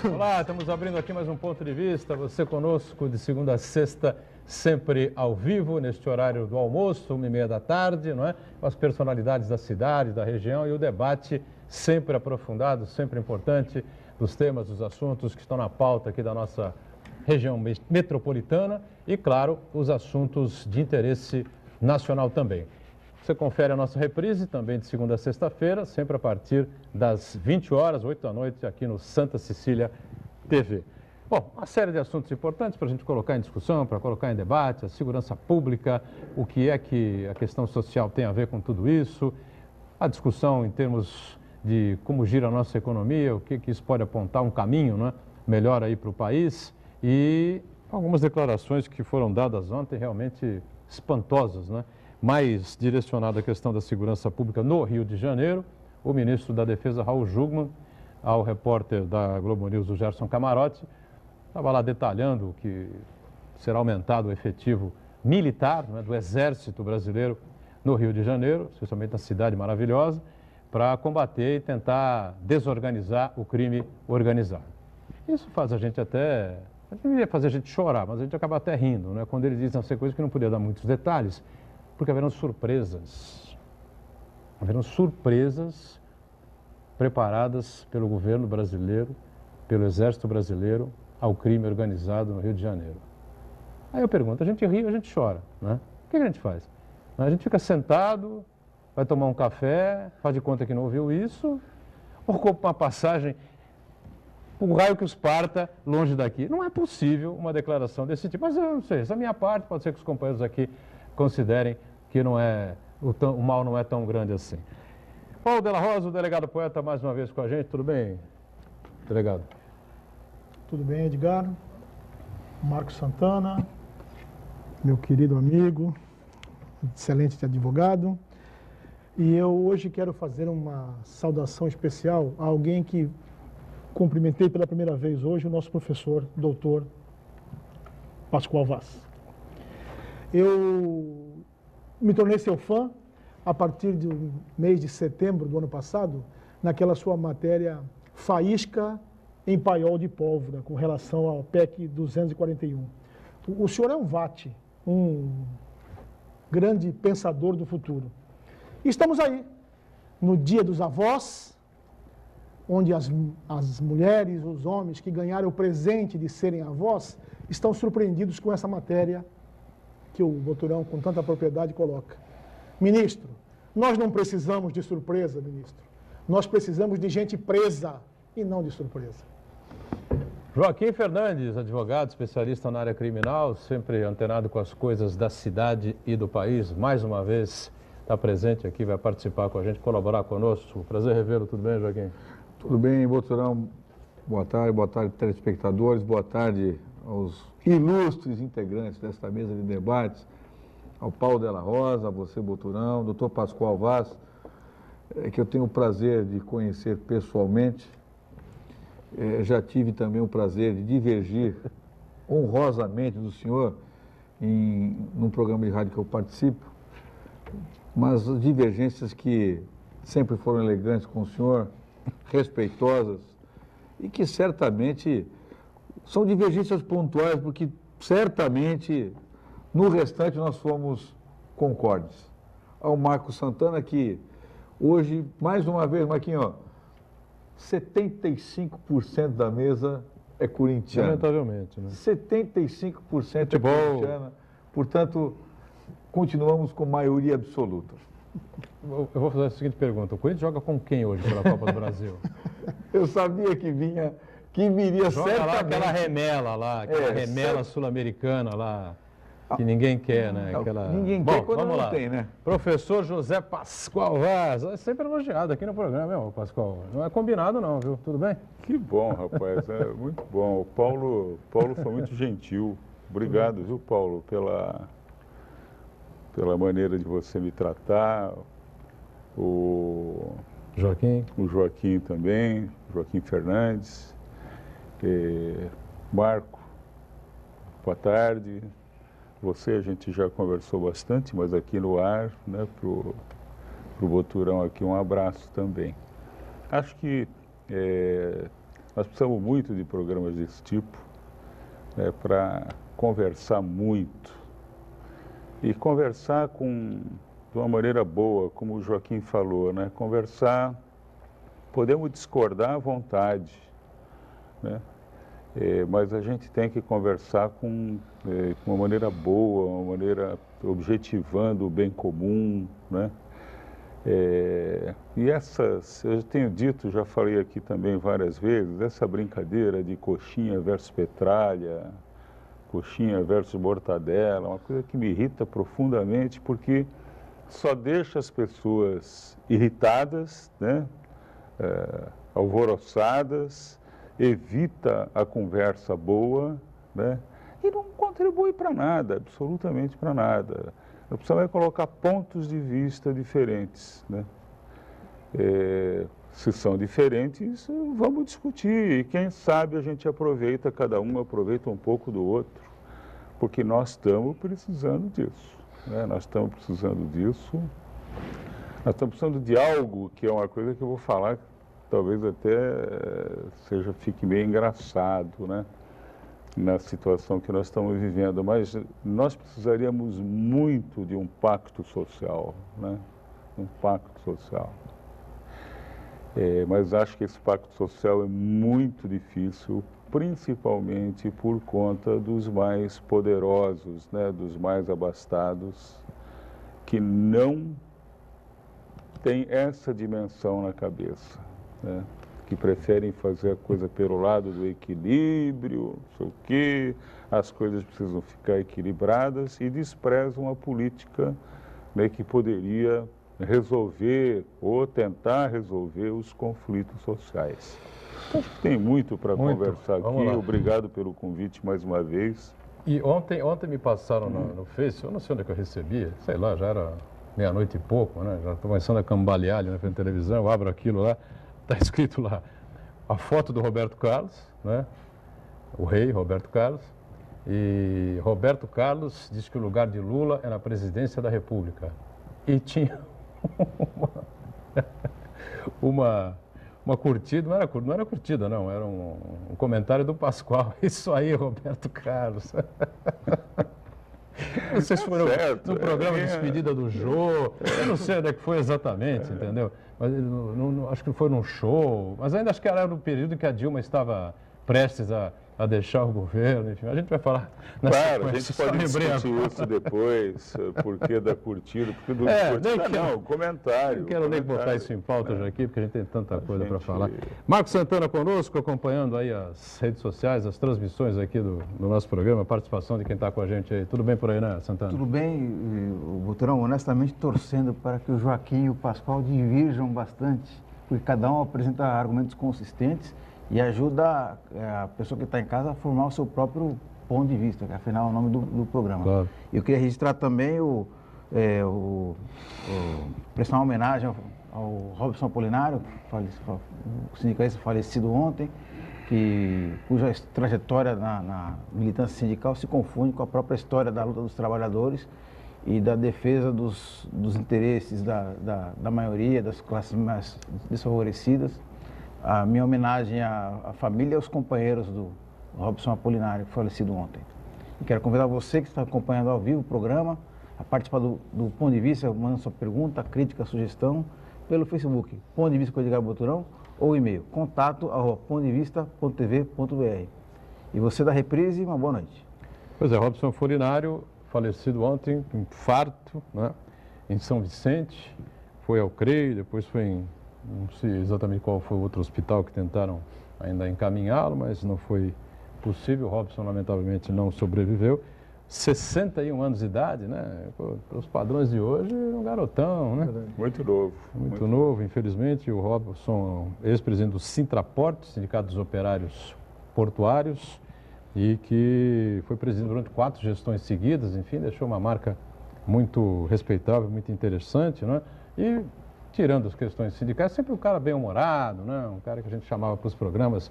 Olá, estamos abrindo aqui mais um ponto de vista. Você conosco de segunda a sexta, sempre ao vivo, neste horário do almoço, 1h30 da tarde, não é? Com as personalidades da cidade, da região e o debate sempre aprofundado, sempre importante, dos temas, dos assuntos que estão na pauta aqui da nossa região metropolitana e, claro, os assuntos de interesse nacional também. Você confere a nossa reprise também de segunda a sexta-feira, sempre a partir das 20 horas, 8 da noite, aqui no Santa Cecília TV. Bom, uma série de assuntos importantes para a gente colocar em discussão, para colocar em debate, a segurança pública, o que é que a questão social tem a ver com tudo isso, a discussão em termos de como gira a nossa economia, o que isso pode apontar um caminho, né, melhor aí para o país e algumas declarações que foram dadas ontem realmente espantosas, né? Mais direcionado à questão da segurança pública no Rio de Janeiro, o ministro da Defesa, Raul Jungmann, ao repórter da Globo News, o Gerson Camarote, estava lá detalhando que será aumentado o efetivo militar, né, do Exército Brasileiro no Rio de Janeiro, especialmente na cidade maravilhosa, para combater e tentar desorganizar o crime organizado. Isso faz a gente até, não deveria fazer a gente chorar, mas a gente acaba até rindo, né, quando ele diz não sei coisas que não podia dar muitos detalhes, porque haverão surpresas preparadas pelo governo brasileiro, pelo Exército Brasileiro, ao crime organizado no Rio de Janeiro. Aí eu pergunto, a gente ri ou a gente chora, né? O que a gente faz? A gente fica sentado, vai tomar um café, faz de conta que não ouviu isso, ou compra uma passagem, o raio que os parta longe daqui. Não é possível uma declaração desse tipo, mas eu não sei, essa é a minha parte, pode ser que os companheiros aqui considerem que não é, o mal não é tão grande assim. Paulo Della Rosa, o delegado poeta, mais uma vez com a gente. Tudo bem, delegado? Tudo bem, Edgar? Marcos Santana, meu querido amigo, excelente advogado. E eu hoje quero fazer uma saudação especial a alguém que cumprimentei pela primeira vez hoje, o nosso professor, doutor Pascoal Vaz. Eu me tornei seu fã a partir do mês de setembro do ano passado, naquela sua matéria Faísca em Paiol de Pólvora, com relação ao PEC 241. O senhor é um vate, um grande pensador do futuro. E estamos aí, no Dia dos Avós, onde as mulheres, os homens que ganharam o presente de serem avós, estão surpreendidos com essa matéria que o Boturão, com tanta propriedade, coloca. Ministro, nós não precisamos de surpresa, ministro. Nós precisamos de gente presa e não de surpresa. Joaquim Fernandes, advogado, especialista na área criminal, sempre antenado com as coisas da cidade e do país. Mais uma vez está presente aqui, vai participar com a gente, colaborar conosco. Prazer revê-lo. Tudo bem, Joaquim? Tudo bem, Boturão. Boa tarde, telespectadores. Boa tarde aos ilustres integrantes desta mesa de debates, ao Paulo Della Rosa, a você, Boturão, doutor Pascoal Vaz, que eu tenho o prazer de conhecer pessoalmente. Já tive também o prazer de divergir honrosamente do senhor num programa de rádio que eu participo, mas divergências que sempre foram elegantes com o senhor, respeitosas, e que certamente são divergências pontuais, porque certamente no restante nós fomos concordes. Ao Marcos Santana, que hoje, mais uma vez, Marquinhos, 75% da mesa é corintiana. Lamentavelmente, né? 75% é corintiana, portanto, continuamos com maioria absoluta. Eu vou fazer a seguinte pergunta, o Corinthians joga com quem hoje pela Copa do Brasil? Eu sabia que viria joga certamente. Lá aquela remela lá, aquela remela sul-americana lá, que ninguém quer, né? Ninguém quer quando vamos não lá. tem, né? Professor José Pascoal Vaz, é sempre elogiado aqui no programa, meu Pascoal. Não é combinado não, viu? Tudo bem? Que bom, rapaz, é muito bom. O Paulo foi muito gentil. Obrigado, viu, Paulo, pela maneira de você me tratar. O Joaquim também, Joaquim Fernandes, Marco, boa tarde. Você a gente já conversou bastante, mas aqui no ar, né, pro Boturão aqui um abraço também. Acho que Nós precisamos muito de programas desse tipo, né, para conversar muito. E conversar de uma maneira boa, como o Joaquim falou, né? Conversar, podemos discordar à vontade, né? Mas a gente tem que conversar com uma maneira boa, uma maneira objetivando o bem comum, né? E eu tenho dito, já falei aqui também várias vezes, essa brincadeira de coxinha versus petralha, coxinha versus mortadela, uma coisa que me irrita profundamente, porque só deixa as pessoas irritadas, né? Alvoroçadas, evita a conversa boa, né? E não contribui para nada, absolutamente para nada. A pessoa vai colocar pontos de vista diferentes, né? Se são diferentes, vamos discutir. E quem sabe a gente aproveita, cada um aproveita um pouco do outro, porque nós estamos precisando disso, né? Nós estamos precisando disso. Nós estamos precisando de algo que é uma coisa que eu vou falar, que talvez até fique meio engraçado, né? Na situação que nós estamos vivendo, mas nós precisaríamos muito de um pacto social, né? Um pacto social. Mas acho que esse pacto social é muito difícil, principalmente por conta dos mais poderosos, né? Dos mais abastados, que não têm essa dimensão na cabeça, né? Que preferem fazer a coisa pelo lado do equilíbrio, não sei o quê, as coisas precisam ficar equilibradas e desprezam a política, né, que poderia resolver ou tentar resolver os conflitos sociais. Acho que tem muito para conversar aqui. Lá. Obrigado pelo convite mais uma vez. E ontem me passaram no Face, eu não sei onde é que eu recebia, sei lá, já era meia-noite e pouco, né? Já estou começando a cambalear ali na frente da televisão, eu abro aquilo lá. Está escrito lá a foto do Roberto Carlos, né? O rei Roberto Carlos. E Roberto Carlos diz que o lugar de Lula é na presidência da República. E tinha uma curtida, não era curtida não, era um comentário do Pascoal. Isso aí, Roberto Carlos. Vocês foram no programa de despedida do Jô, eu não sei onde é que foi exatamente, entendeu? Mas acho que foi num show, mas ainda acho que era no período em que a Dilma estava prestes a deixar o governo, enfim, a gente vai falar nessa Claro, a gente pode discutir isso depois, porquê da curtida, porque do curtida não, comentário. Não quero nem botar isso em pauta já aqui, porque a gente tem tanta coisa para falar. Marcos Santana conosco, acompanhando aí as redes sociais, as transmissões aqui do nosso programa, a participação de quem está com a gente aí. Tudo bem por aí, né, Santana? Tudo bem, Boturão, honestamente torcendo para que o Joaquim e o Pascoal divirjam bastante, porque cada um apresenta argumentos consistentes e ajuda a pessoa que está em casa a formar o seu próprio ponto de vista, que afinal é o nome do programa. Claro. Eu queria registrar também prestar uma homenagem ao Robson Apolinário, o sindicalista falecido ontem, cuja trajetória na militância sindical se confunde com a própria história da luta dos trabalhadores e da defesa dos interesses da maioria, das classes mais desfavorecidas. A minha homenagem à família e aos companheiros do Robson Apolinário, falecido ontem. E quero convidar você que está acompanhando ao vivo o programa a participar do Ponto de Vista, mandando sua pergunta, crítica, sugestão, pelo Facebook, Ponto de Vista com Edgar Boturão, ou e-mail, contato@pontodevista.tv.br. E você da Reprise, uma boa noite. Pois é, Robson Apolinário, falecido ontem, infarto, né, em São Vicente, foi ao CREI, depois foi não sei exatamente qual foi o outro hospital que tentaram ainda encaminhá-lo, mas não foi possível. O Robson, lamentavelmente, não sobreviveu. 61 anos de idade, né? Para os padrões de hoje, um garotão, né? Muito novo. Muito novo, infelizmente. O Robson, ex-presidente do Sintraport, Sindicato dos Operários Portuários, e que foi presidente durante 4 gestões seguidas, enfim, deixou uma marca muito respeitável, muito interessante, né? E tirando as questões sindicais, sempre um cara bem-humorado, né? Um cara que a gente chamava para os programas,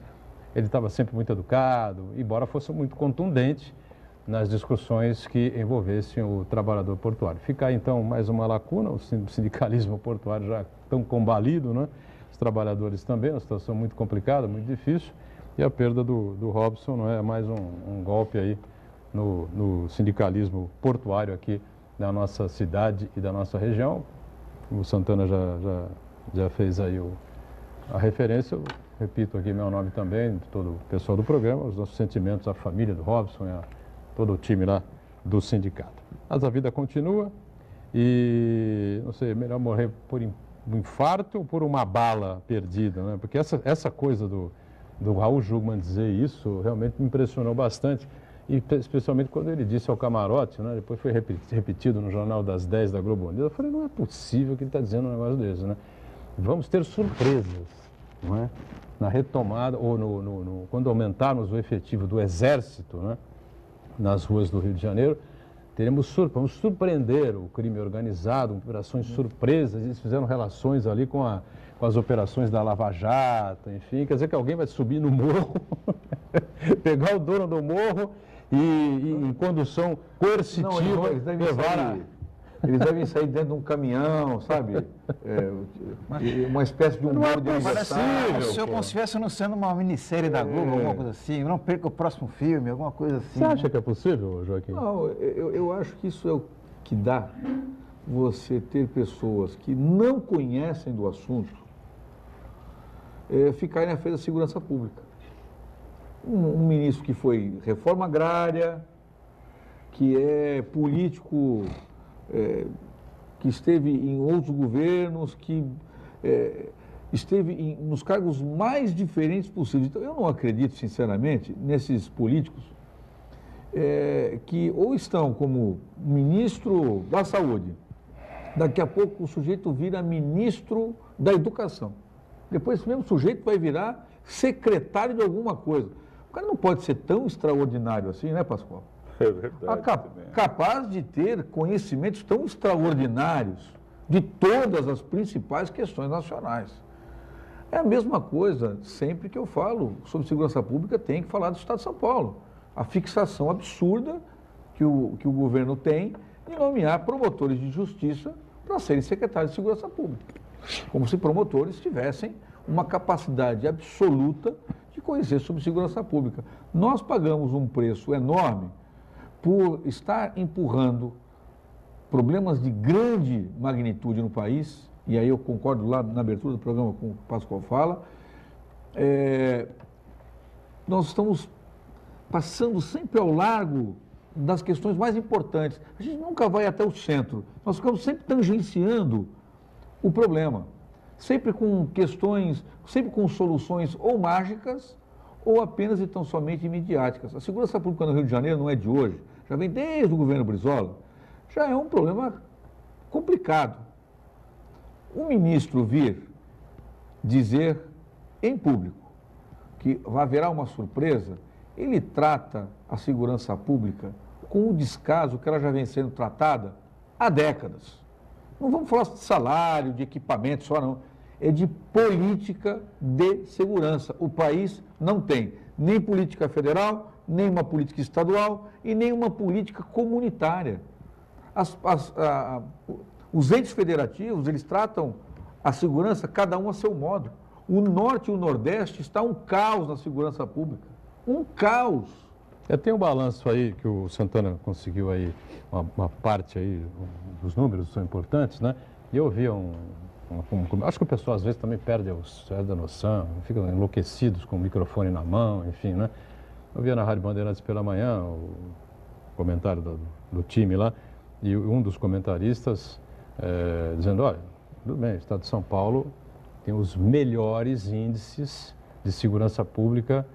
ele estava sempre muito educado, embora fosse muito contundente nas discussões que envolvessem o trabalhador portuário. Fica aí, então, mais uma lacuna, o sindicalismo portuário já tão combalido, né? Os trabalhadores também, uma situação muito complicada, muito difícil. E a perda do Robson não é mais um golpe aí no sindicalismo portuário aqui da nossa cidade e da nossa região. O Santana já fez aí a referência. Eu repito aqui meu nome também, de todo o pessoal do programa, os nossos sentimentos à família do Robson e a todo o time lá do sindicato. Mas a vida continua e, não sei, melhor morrer por um infarto ou por uma bala perdida, né? Porque essa coisa do Raul Jungmann dizer isso realmente me impressionou bastante, e especialmente quando ele disse ao camarote, né? Depois foi repetido no Jornal das 10 da Globo News. Eu falei, não é possível que ele está dizendo um negócio desse, né? Vamos ter surpresas, não é? Na retomada, ou quando aumentarmos o efetivo do Exército, né? Nas ruas do Rio de Janeiro, vamos surpreender o crime organizado, operações surpresas. Eles fizeram relações ali com as operações da Lava Jato, enfim. Quer dizer que alguém vai subir no morro, pegar o dono do morro e em condução coercitiva, eles devem sair dentro de um caminhão, sabe? Uma espécie de um bolo de aniversário. O senhor como se estivesse anunciando uma minissérie da Globo, alguma coisa assim. Não perca o próximo filme, alguma coisa assim. Você acha que é possível, Joaquim? Não, eu acho que isso é o que dá você ter pessoas que não conhecem do assunto ficarem à frente da segurança pública. Um ministro que foi reforma agrária, que é político, que esteve em outros governos, que esteve nos cargos mais diferentes possíveis. Então, eu não acredito, sinceramente, nesses políticos que ou estão como ministro da Saúde, daqui a pouco o sujeito vira ministro da Educação. Depois esse mesmo sujeito vai virar secretário de alguma coisa. O cara não pode ser tão extraordinário assim, né, Pascoal? É verdade. Capaz de ter conhecimentos tão extraordinários de todas as principais questões nacionais. É a mesma coisa, sempre que eu falo sobre segurança pública, tem que falar do Estado de São Paulo. A fixação absurda que o governo tem de nomear promotores de justiça para serem secretários de segurança pública. Como se promotores tivessem uma capacidade absoluta de conhecer sobre segurança pública. Nós pagamos um preço enorme por estar empurrando problemas de grande magnitude no país, e aí eu concordo lá na abertura do programa com o Pascoal fala, nós estamos passando sempre ao largo das questões mais importantes. A gente nunca vai até o centro, nós ficamos sempre tangenciando o problema, sempre com questões, sempre com soluções ou mágicas ou apenas e tão somente midiáticas. A segurança pública no Rio de Janeiro não é de hoje, já vem desde o governo Brizola, já é um problema complicado. O ministro vir dizer em público que haverá uma surpresa, ele trata a segurança pública com o descaso que ela já vem sendo tratada há décadas. Não vamos falar de salário, de equipamento só não, é de política de segurança. O país não tem nem política federal, nem uma política estadual e nem uma política comunitária. Os entes federativos, eles tratam a segurança cada um a seu modo. O Norte e o Nordeste está um caos na segurança pública. Um caos. Tem um balanço aí que o Santana conseguiu aí, uma parte aí, os números são importantes, né? E eu ouvi acho que o pessoal às vezes também perde a noção, ficam enlouquecidos com o microfone na mão, enfim, né? Eu via na Rádio Bandeirantes pela manhã o comentário do time lá, e um dos comentaristas dizendo, olha, tudo bem, o Estado de São Paulo tem os melhores índices de segurança pública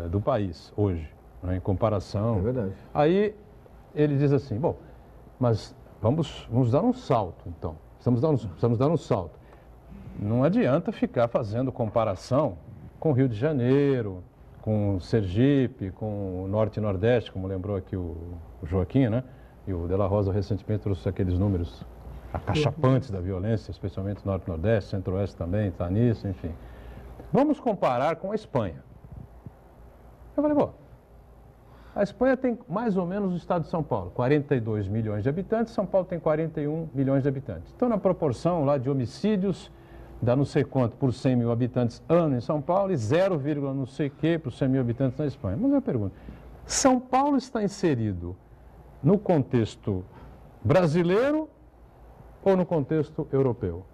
do país hoje, né, em comparação. É verdade. Aí ele diz assim, bom, mas vamos dar um salto, então. Precisamos dar um salto. Não adianta ficar fazendo comparação com o Rio de Janeiro, com Sergipe, com o Norte e Nordeste, como lembrou aqui o Joaquim, né? E o De La Rosa recentemente trouxe aqueles números acachapantes da violência, especialmente no Norte e Nordeste, Centro-Oeste também está nisso, enfim. Vamos comparar com a Espanha. Eu falei, bom, a Espanha tem mais ou menos o estado de São Paulo, 42 milhões de habitantes, São Paulo tem 41 milhões de habitantes. Então, na proporção lá de homicídios dá não sei quanto por 100 mil habitantes ano em São Paulo e 0, não sei quê por 100 mil habitantes na Espanha. Mas eu pergunto, São Paulo está inserido no contexto brasileiro ou no contexto europeu?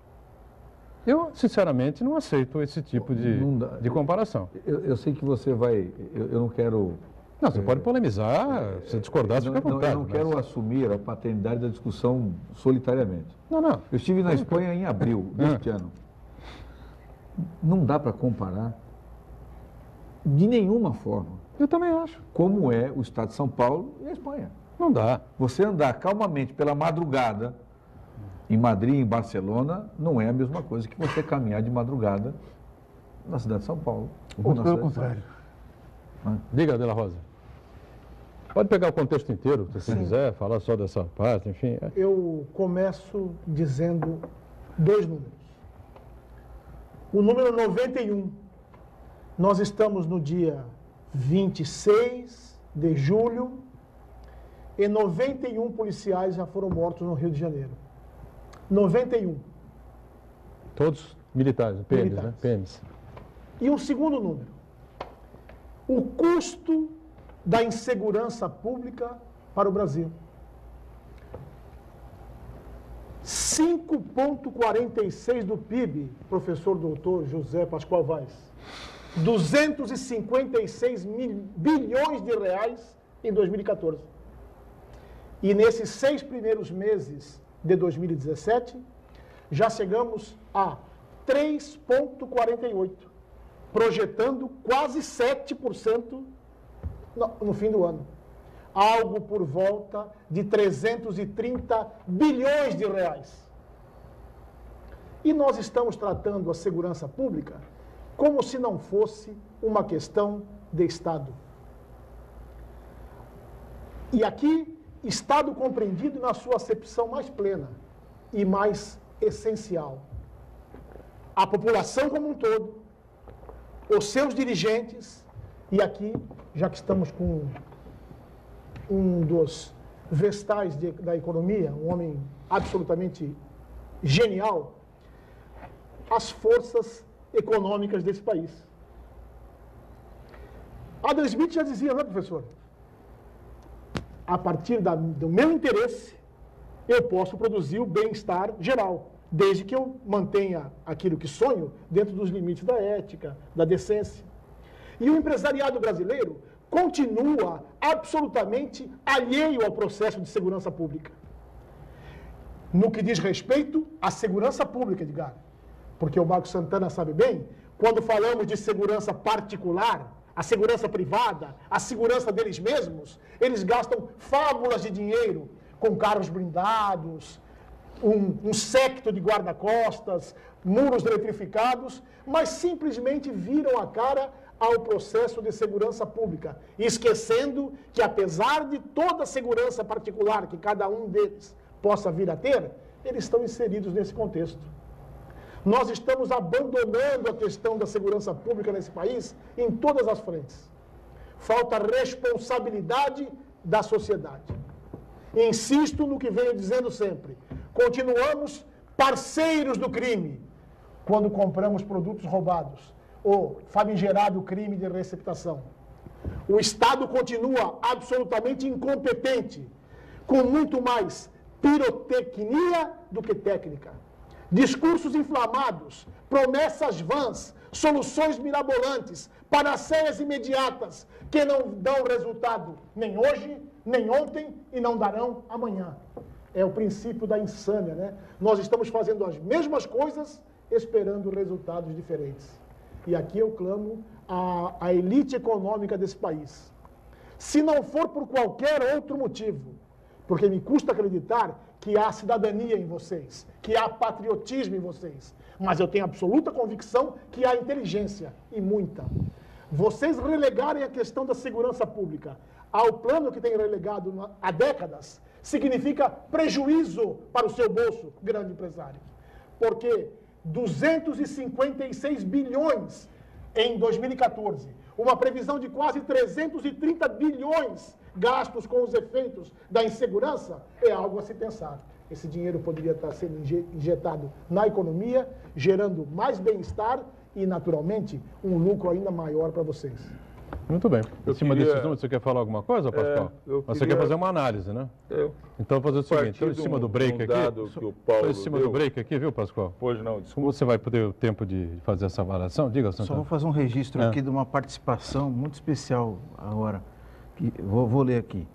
Eu, sinceramente, não aceito esse tipo de comparação. Eu sei que você vai... Eu não quero... Não, você pode polemizar, se discordar, fica à vontade. Eu não quero assumir a paternidade da discussão solitariamente. Não. Eu estive na Espanha em abril deste ano. Não dá para comparar de nenhuma forma. Eu também acho. Como é o estado de São Paulo e a Espanha. Não dá. Você andar calmamente pela madrugada em Madrid, em Barcelona, não é a mesma coisa que você caminhar de madrugada na cidade de São Paulo. Muito pelo contrário. Diga, Dela Rosa. Pode pegar o contexto inteiro, se você quiser, falar só dessa parte, enfim. Eu começo dizendo 2 números. O número 91, nós estamos no dia 26 de julho e 91 policiais já foram mortos no Rio de Janeiro. 91. Todos militares, PMs, Militares. né? PMs. E um segundo número. O custo da insegurança pública para o Brasil. 5,46% do PIB, professor doutor José Pascoal Vaz. 256 bilhões de reais em 2014. E nesses 6 primeiros meses de 2017, já chegamos a 3,48%, projetando quase 7% no fim do ano. Algo por volta de 330 bilhões de reais. E nós estamos tratando a segurança pública como se não fosse uma questão de Estado. E aqui, Estado compreendido na sua acepção mais plena e mais essencial. A população como um todo, os seus dirigentes, e aqui, já que estamos com um dos vestais da economia, um homem absolutamente genial, as forças econômicas desse país. Adam Smith já dizia, não é, professor? A partir do meu interesse, eu posso produzir o bem-estar geral, desde que eu mantenha aquilo que sonho dentro dos limites da ética, da decência. E o empresariado brasileiro continua absolutamente alheio ao processo de segurança pública. No que diz respeito à segurança pública, Edgar, porque o Marcos Santana sabe bem, quando falamos de segurança particular, a segurança privada, a segurança deles mesmos, eles gastam fábulas de dinheiro com carros blindados, um séquito de guarda-costas, muros eletrificados, mas simplesmente viram a cara ao processo de segurança pública, esquecendo que, apesar de toda a segurança particular que cada um deles possa vir a ter, eles estão inseridos nesse contexto. Nós estamos abandonando a questão da segurança pública nesse país em todas as frentes. Falta responsabilidade da sociedade. Insisto no que venho dizendo sempre. Continuamos parceiros do crime quando compramos produtos roubados, o famigerado crime de receptação. O Estado continua absolutamente incompetente, com muito mais pirotecnia do que técnica. Discursos inflamados, promessas vãs, soluções mirabolantes, panaceas imediatas, que não dão resultado nem hoje, nem ontem e não darão amanhã. É o princípio da insânia, né? Nós estamos fazendo as mesmas coisas, esperando resultados diferentes. E aqui eu clamo à elite econômica desse país. Se não for por qualquer outro motivo, porque me custa acreditar que há cidadania em vocês, que há patriotismo em vocês, mas eu tenho absoluta convicção que há inteligência, e muita. Vocês relegarem a questão da segurança pública ao plano que tem relegado há décadas, significa prejuízo para o seu bolso, grande empresário. Porque 256 bilhões em 2014, uma previsão de quase 330 bilhões gastos com os efeitos da insegurança, é algo a se pensar. esse dinheiro poderia estar sendo injetado na economia, gerando mais bem-estar e, naturalmente, um lucro ainda maior para vocês. Muito bem. Em cima desses números, você quer falar alguma coisa, Pascoal? Você quer fazer uma análise, né? Então, vou fazer o seguinte, estou em cima do break aqui. Estou em cima do break aqui, viu, Pascoal? Pois não, desculpa. Você vai poder o tempo de fazer essa avaliação? Diga, Santana. Só vou fazer um registro aqui de uma participação muito especial agora. Vou ler aqui.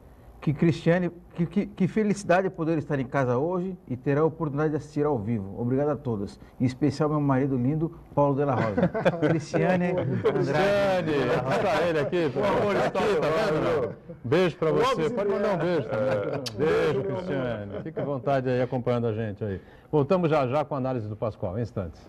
Que Cristiane, que felicidade poder estar em casa hoje e ter a oportunidade de assistir ao vivo. Obrigado a todas. Em especial meu marido lindo, Paulo de la Rosa. Cristiane, Cristiane, está ele aqui, por favor, está aqui, tá vendo? Beijo para você. Pode mandar um beijo também. Beijo, Cristiane. Fique à vontade aí acompanhando a gente aí. Voltamos já já com a análise do Pascoal, em instantes.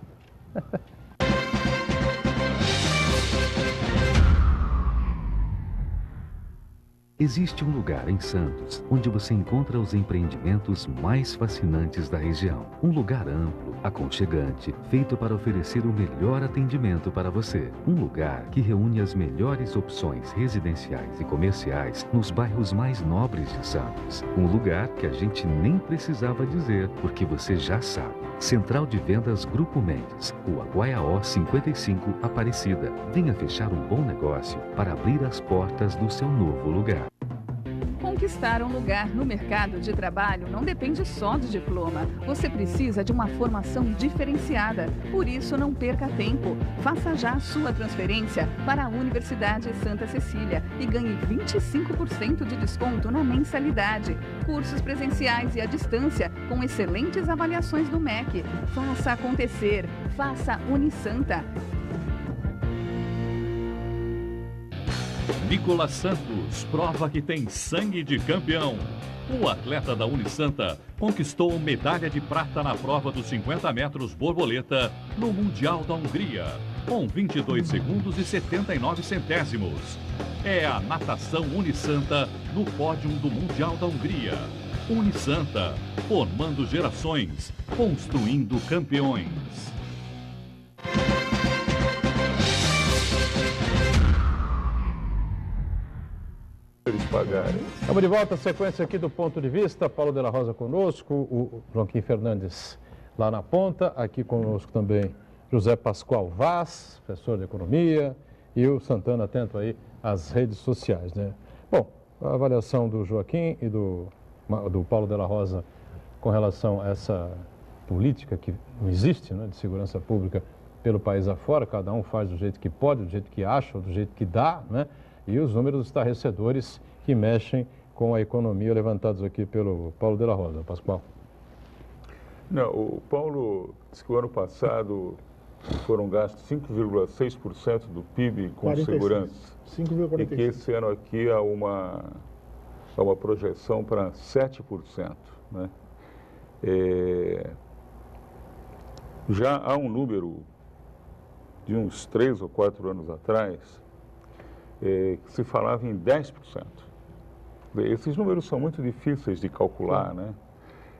Existe um lugar em Santos onde você encontra os empreendimentos mais fascinantes da região. Um lugar amplo, aconchegante, feito para oferecer o melhor atendimento para você. Um lugar que reúne as melhores opções residenciais e comerciais nos bairros mais nobres de Santos. Um lugar que a gente nem precisava dizer, porque você já sabe. Central de Vendas Grupo Mendes, Rua Guaiaó 55, Aparecida. Venha fechar um bom negócio para abrir as portas do seu novo lugar. Conquistar um lugar no mercado de trabalho não depende só do diploma. Você precisa de uma formação diferenciada. Por isso, não perca tempo. Faça já a sua transferência para a Universidade Santa Cecília e ganhe 25% de desconto na mensalidade. Cursos presenciais e à distância, com excelentes avaliações do MEC. Faça acontecer. Faça Unisanta. Nicolas Santos prova que tem sangue de campeão. O atleta da Unisanta conquistou medalha de prata na prova dos 50 metros borboleta no Mundial da Hungria, com 22 segundos e 79 centésimos. É a natação Unisanta no pódio do Mundial da Hungria. Unisanta, formando gerações, construindo campeões. Estamos de volta, a sequência aqui do Ponto de Vista. Paulo de la Rosa conosco, o Joaquim Fernandes lá na ponta, aqui conosco também José Pascoal Vaz, professor de Economia, e o Santana atento aí às redes sociais, né? Bom, a avaliação do Joaquim e do Paulo de la Rosa com relação a essa política que não existe, né, de segurança pública pelo país afora, cada um faz do jeito que pode, do jeito que acha, do jeito que dá, né? E os números estarrecedores que mexem com a economia levantados aqui pelo Paulo de la Rosa. Pascoal. Não, o Paulo disse que o ano passado foram gastos 5,6% do PIB com 46. Segurança. 5,46. E que esse ano aqui há uma projeção para 7%. Né? Já há um número de uns 3 ou 4 anos atrás que se falava em 10%. Esses números são muito difíceis de calcular, né?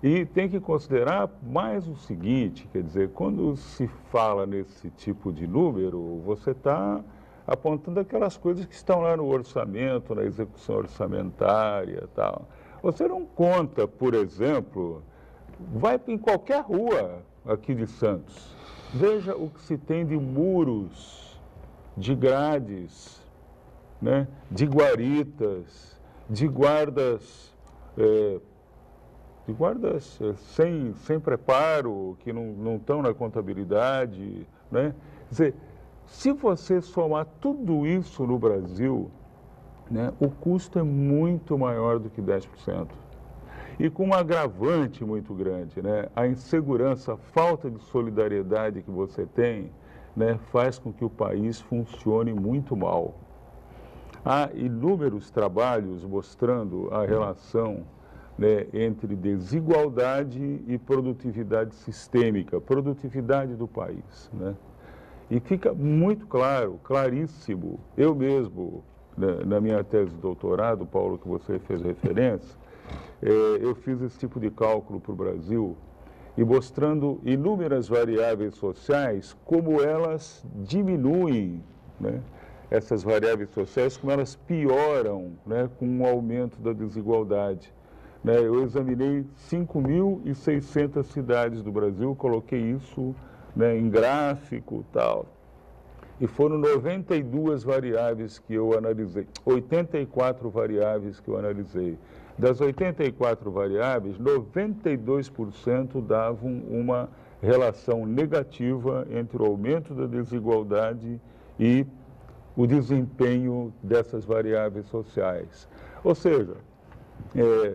E tem que considerar mais o seguinte, quer dizer, quando se fala nesse tipo de número, você está apontando aquelas coisas que estão lá no orçamento, na execução orçamentária e tal. Você não conta, por exemplo, vai em qualquer rua aqui de Santos, veja o que se tem de muros, de grades, né, de guaritas, de guardas sem preparo, que não estão na contabilidade, né? Quer dizer, se você somar tudo isso no Brasil, né, o custo é muito maior do que 10%. E com um agravante muito grande, né? A insegurança, a falta de solidariedade que você tem, né, faz com que o país funcione muito mal. Há inúmeros trabalhos mostrando a relação, né, entre desigualdade e produtividade sistêmica, produtividade do país, né? E fica muito claro, claríssimo, eu mesmo, né, na minha tese de doutorado, Paulo, que você fez referência, eu fiz esse tipo de cálculo para o Brasil e mostrando inúmeras variáveis sociais, como elas diminuem, né? Essas variáveis sociais, como elas pioram, né, com o aumento da desigualdade. né? Eu examinei 5.600 cidades do Brasil, coloquei isso, né, em gráfico e tal. E foram 92 variáveis que eu analisei, 84 variáveis que eu analisei. Das 84 variáveis, 92% davam uma relação negativa entre o aumento da desigualdade e o desempenho dessas variáveis sociais. Ou seja,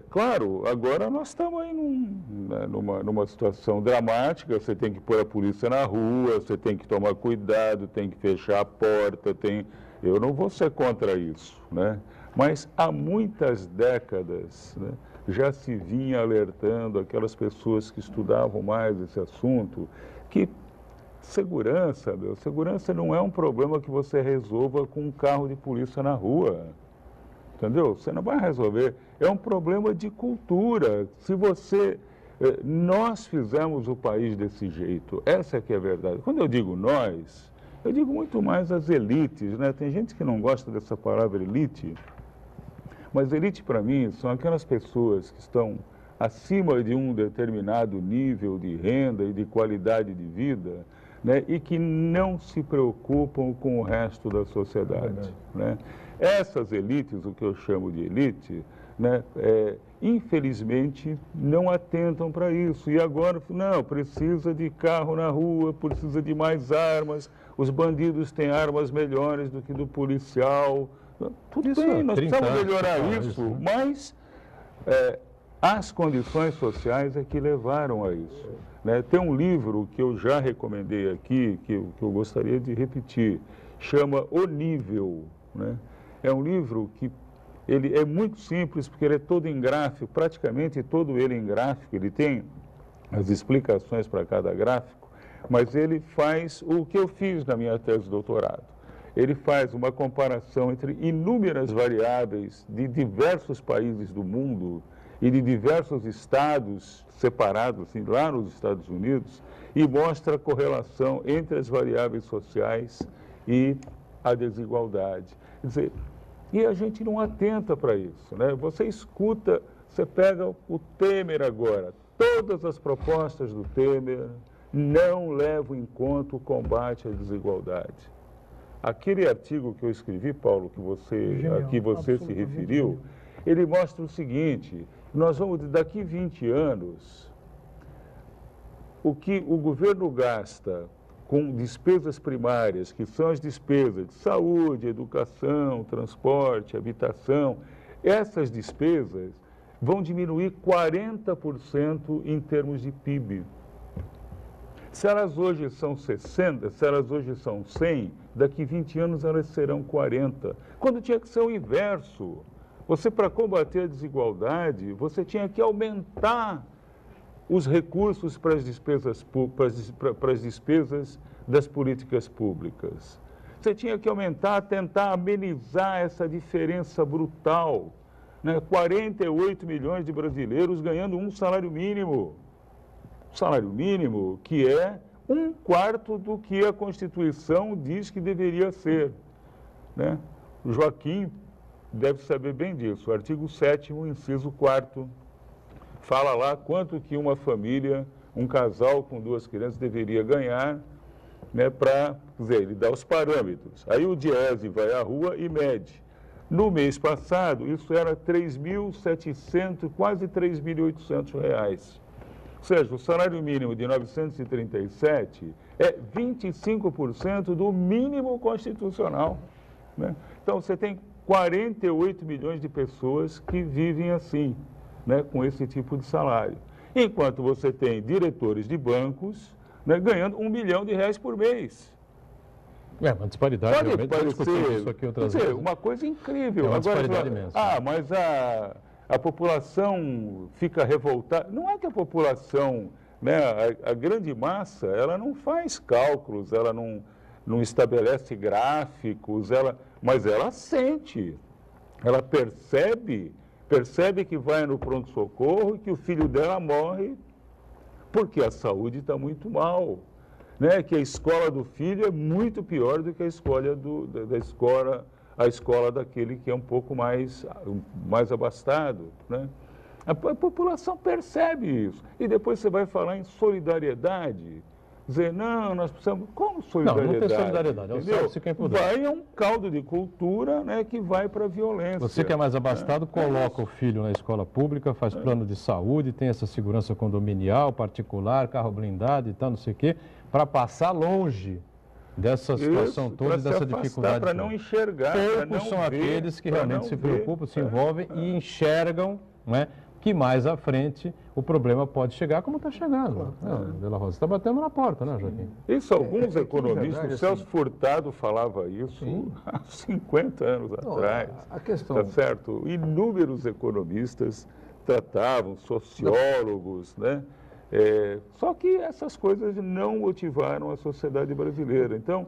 claro, agora nós estamos aí numa situação dramática, você tem que pôr a polícia na rua, você tem que tomar cuidado, tem que fechar a porta, eu não vou ser contra isso, né? Mas há muitas décadas, né, já se vinha alertando aquelas pessoas que estudavam mais esse assunto, que segurança não é um problema que você resolva com um carro de polícia na rua. Entendeu? Você não vai resolver. É um problema de cultura. Nós fizemos o país desse jeito. Essa é que é a verdade. Quando eu digo nós, eu digo muito mais as elites, né? Tem gente que não gosta dessa palavra elite, mas elite para mim são aquelas pessoas que estão acima de um determinado nível de renda e de qualidade de vida, né? E que não se preocupam com o resto da sociedade, né? Essas elites, o que eu chamo de elite, né, infelizmente não atentam para isso. E agora, não, precisa de carro na rua, precisa de mais armas, os bandidos têm armas melhores do que do policial. Tudo isso bem, nós precisamos anos, melhorar isso, né? mas as condições sociais é que levaram a isso, né? Tem um livro que eu já recomendei aqui, que eu gostaria de repetir, chama O Nível, né? É um livro que ele é muito simples, porque ele é todo em gráfico, praticamente todo ele em gráfico, ele tem as explicações para cada gráfico, mas ele faz o que eu fiz na minha tese de doutorado. Ele faz uma comparação entre inúmeras variáveis de diversos países do mundo e de diversos estados separados, assim, lá nos Estados Unidos, e mostra a correlação entre as variáveis sociais e a desigualdade. Quer dizer, e a gente não atenta para isso, né? Você escuta, você pega o Temer agora, todas as propostas do Temer não levam em conta o combate à desigualdade. Aquele artigo que eu escrevi, Paulo, a que você se referiu, ele mostra o seguinte: nós vamos, daqui 20 anos, o que o governo gasta com despesas primárias, que são as despesas de saúde, educação, transporte, habitação, essas despesas vão diminuir 40% em termos de PIB. Se elas hoje são 60, se elas hoje são 100, daqui 20 anos elas serão 40. Quando tinha que ser o inverso. Você, para combater a desigualdade, você tinha que aumentar os recursos para as despesas das políticas públicas. Você tinha que aumentar, tentar amenizar essa diferença brutal, né? 48 milhões de brasileiros ganhando um salário mínimo. Salário mínimo que é 1/4 do que a Constituição diz que deveria ser, né? O Joaquim deve saber bem disso. O artigo 7º, inciso 4º, fala lá quanto que uma família, um casal com 2 crianças deveria ganhar, né, para, quer dizer, ele dá os parâmetros. Aí o Diese vai à rua e mede. No mês passado, isso era R$ 3.700, quase R$ 3.800. Ou seja, o salário mínimo de 937 é 25% do mínimo constitucional, né? Então, você tem 48 milhões de pessoas que vivem assim, né, com esse tipo de salário. Enquanto você tem diretores de bancos, né, ganhando R$ 1 milhão por mês. Uma disparidade, Pode realmente, parecer, isso aqui outras vezes. uma coisa incrível. É uma Agora, disparidade imensa. Mas a população fica revoltada. Não é que a população, né, a grande massa, ela não faz cálculos, ela não estabelece gráficos, mas ela sente, ela percebe que vai no pronto-socorro e que o filho dela morre porque a saúde está muito mal, né? Que a escola do filho é muito pior do que a escola daquele que é um pouco mais abastado, né? A população percebe isso. E depois você vai falar em solidariedade. Dizer, não, nós precisamos... Como solidariedade? Não tem solidariedade. Entendeu? Se quem puder. Vai a um caldo de cultura, né, que vai para a violência. Você que é mais abastado, coloca o filho na escola pública, faz plano de saúde, tem essa segurança condominial, particular, carro blindado e tal, não sei o quê, para passar longe dessa situação toda e dessa dificuldade. Para não enxergar, para não Poucos são ver, aqueles que realmente se preocupam, se envolvem e enxergam, não é, que mais à frente o problema pode chegar como está chegando. Della Rosa está batendo na porta, né, Joaquim? Isso, alguns economistas, verdade, o Celso assim, Furtado falava isso há 50 anos atrás. A questão... Tá certo? Inúmeros economistas tratavam, sociólogos, né? Só que essas coisas não motivaram a sociedade brasileira. Então,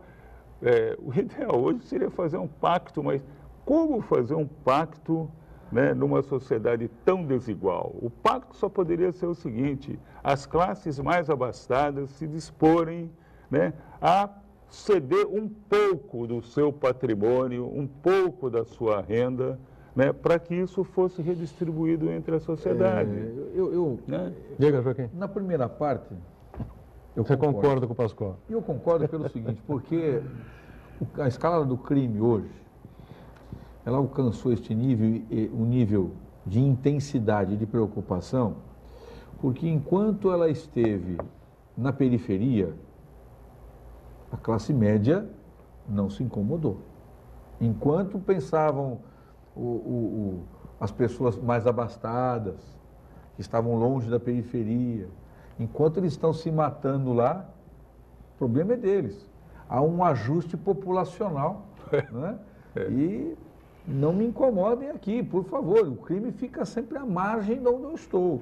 o ideal hoje seria fazer um pacto, mas como fazer um pacto, né, numa sociedade tão desigual? O pacto só poderia ser o seguinte: as classes mais abastadas se disporem, né, a ceder um pouco do seu patrimônio, um pouco da sua renda, né, para que isso fosse redistribuído entre a sociedade. Né? Diga, Joaquim. Na primeira parte, Você concorda com o Pascoal? eu concordo pelo seguinte, porque a escala do crime hoje, ela alcançou este nível, um nível de intensidade e de preocupação, porque enquanto ela esteve na periferia, a classe média não se incomodou. Enquanto pensavam as pessoas mais abastadas, que estavam longe da periferia, enquanto eles estão se matando lá, o problema é deles. Há um ajuste populacional, né? E não me incomodem aqui, por favor. O crime fica sempre à margem de onde eu estou.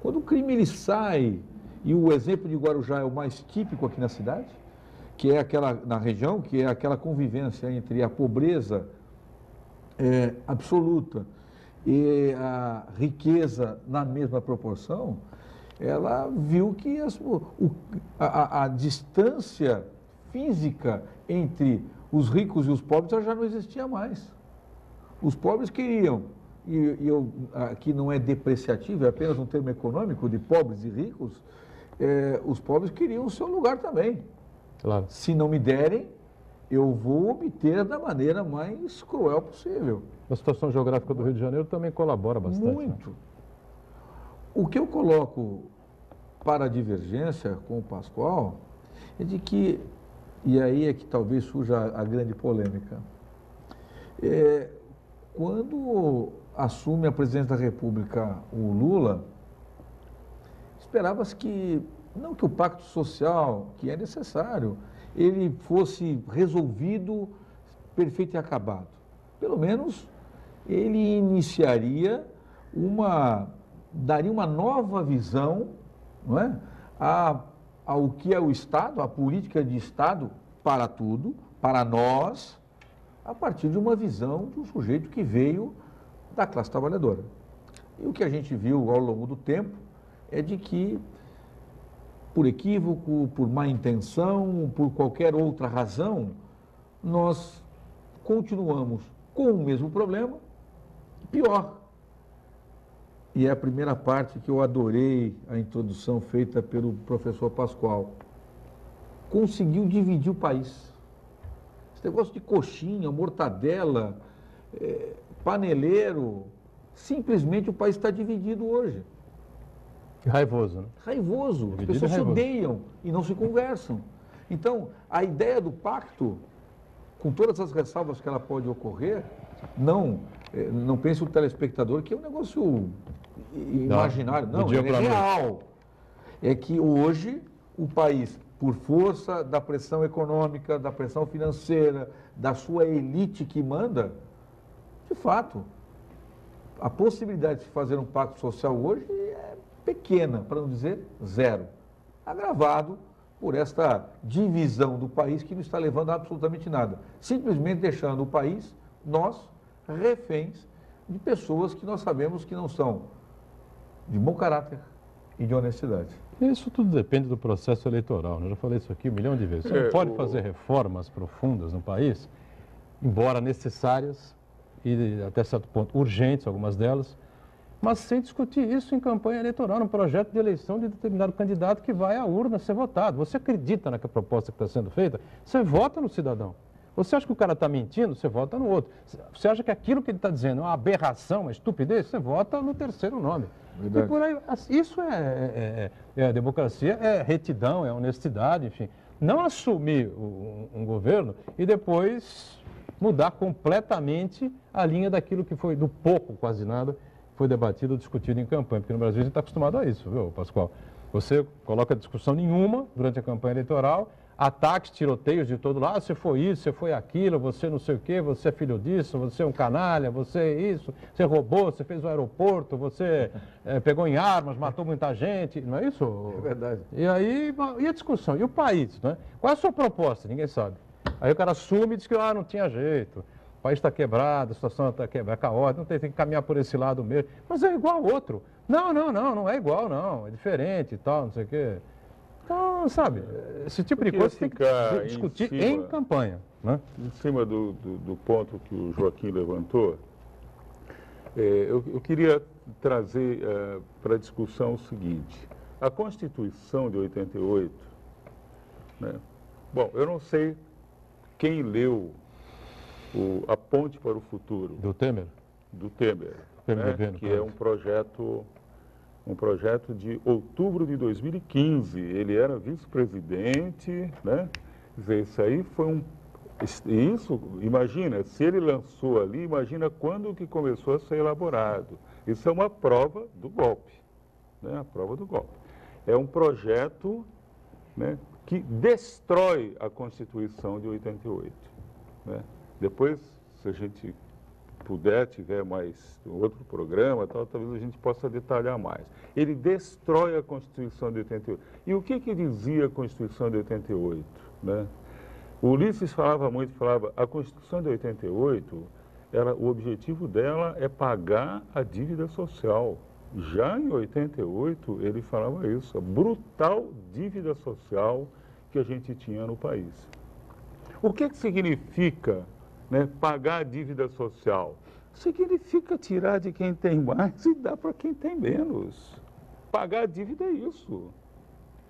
Quando o crime ele sai, e o exemplo de Guarujá é o mais típico aqui na cidade, que é aquela, na região, que é aquela convivência entre a pobreza absoluta e a riqueza na mesma proporção, ela viu que a distância física entre os ricos e os pobres já não existia mais. Os pobres queriam, aqui não é depreciativo, é apenas um termo econômico de pobres e ricos, os pobres queriam o seu lugar também. Claro. Se não me derem, eu vou obter da maneira mais cruel possível. A situação geográfica do Rio de Janeiro também colabora bastante. Muito. Né? O que eu coloco para a divergência com o Pascoal é de que, e aí é que talvez surja a grande polêmica, quando assume a presidência da República o Lula, esperava-se que, não que o pacto social, que é necessário, ele fosse resolvido, perfeito e acabado. Pelo menos ele iniciaria daria uma nova visão, não é, ao que é o Estado, a política de Estado para tudo, para nós, a partir de uma visão de um sujeito que veio da classe trabalhadora. E o que a gente viu ao longo do tempo é de que, por equívoco, por má intenção, por qualquer outra razão, nós continuamos com o mesmo problema, pior. E é a primeira parte que eu adorei a introdução feita pelo professor Pascoal. Conseguiu dividir o país. Esse negócio de coxinha, mortadela, paneleiro, simplesmente o país está dividido hoje. Raivoso, né? Raivoso. As Dividido pessoas se raivoso. odeiam e não se conversam. Então, a ideia do pacto, com todas as ressalvas que ela pode ocorrer, não pense o telespectador que é um negócio imaginário. Não, dia é pra noite. real. É que hoje o país, por força da pressão econômica, da pressão financeira, da sua elite que manda, de fato, a possibilidade de se fazer um pacto social hoje é pequena, para não dizer zero. Agravado por esta divisão do país que não está levando a absolutamente nada. Simplesmente deixando o país, nós, reféns de pessoas que nós sabemos que não são de bom caráter e de honestidade. Isso tudo depende do processo eleitoral, né? Eu já falei isso aqui 1 milhão de vezes. Você não pode fazer reformas profundas no país, embora necessárias e até certo ponto urgentes, algumas delas, mas sem discutir isso em campanha eleitoral, num projeto de eleição de determinado candidato que vai à urna ser votado. Você acredita naquela proposta que está sendo feita? Você vota no cidadão. Você acha que o cara está mentindo? Você vota no outro. Você acha que aquilo que ele está dizendo é uma aberração, uma estupidez? Você vota no terceiro nome. Verdade. E por aí, isso é a democracia, é retidão, é honestidade, enfim. Não assumir um governo e depois mudar completamente a linha daquilo que foi, do pouco, quase nada, foi debatido, discutido em campanha. Porque no Brasil a gente está acostumado a isso, viu, Pascoal? Você coloca discussão nenhuma durante a campanha eleitoral, ataques, tiroteios de todo lado, você foi isso, você foi aquilo, você não sei o quê, você é filho disso, você é um canalha, você é isso, você roubou, você fez o aeroporto, você pegou em armas, matou muita gente, não é isso? É verdade. E aí, e a discussão? E o país, né? Qual é a sua proposta? Ninguém sabe. Aí o cara assume e diz que não tinha jeito, o país está quebrado, a situação está quebrada, é caótica, não tem que caminhar por esse lado mesmo, mas é igual ao outro. Não é igual não, é diferente e tal, não sei o quê. Então, sabe, esse tipo de coisa tem que discutir em campanha, né? Em cima do ponto que o Joaquim levantou, eu queria trazer para a discussão o seguinte. A Constituição de 88, né? Bom, eu não sei quem leu A Ponte para o Futuro. Do Temer? Do Temer, né? Que é um projeto de outubro de 2015. Ele era vice-presidente, né? Quer dizer, isso aí foi isso, imagina, se ele lançou ali, imagina quando que começou a ser elaborado. Isso é uma prova do golpe, né? A prova do golpe. É um projeto, né, que destrói a Constituição de 88, né? Depois, se a gente tiver mais outro programa, talvez a gente possa detalhar mais. Ele destrói a Constituição de 88. E o que dizia a Constituição de 88? Né? O Ulisses falava, a Constituição de 88, o objetivo dela é pagar a dívida social. Já em 88, ele falava isso, a brutal dívida social que a gente tinha no país. O que significa, né, pagar a dívida social? Significa tirar de quem tem mais e dar para quem tem menos. Pagar a dívida é isso.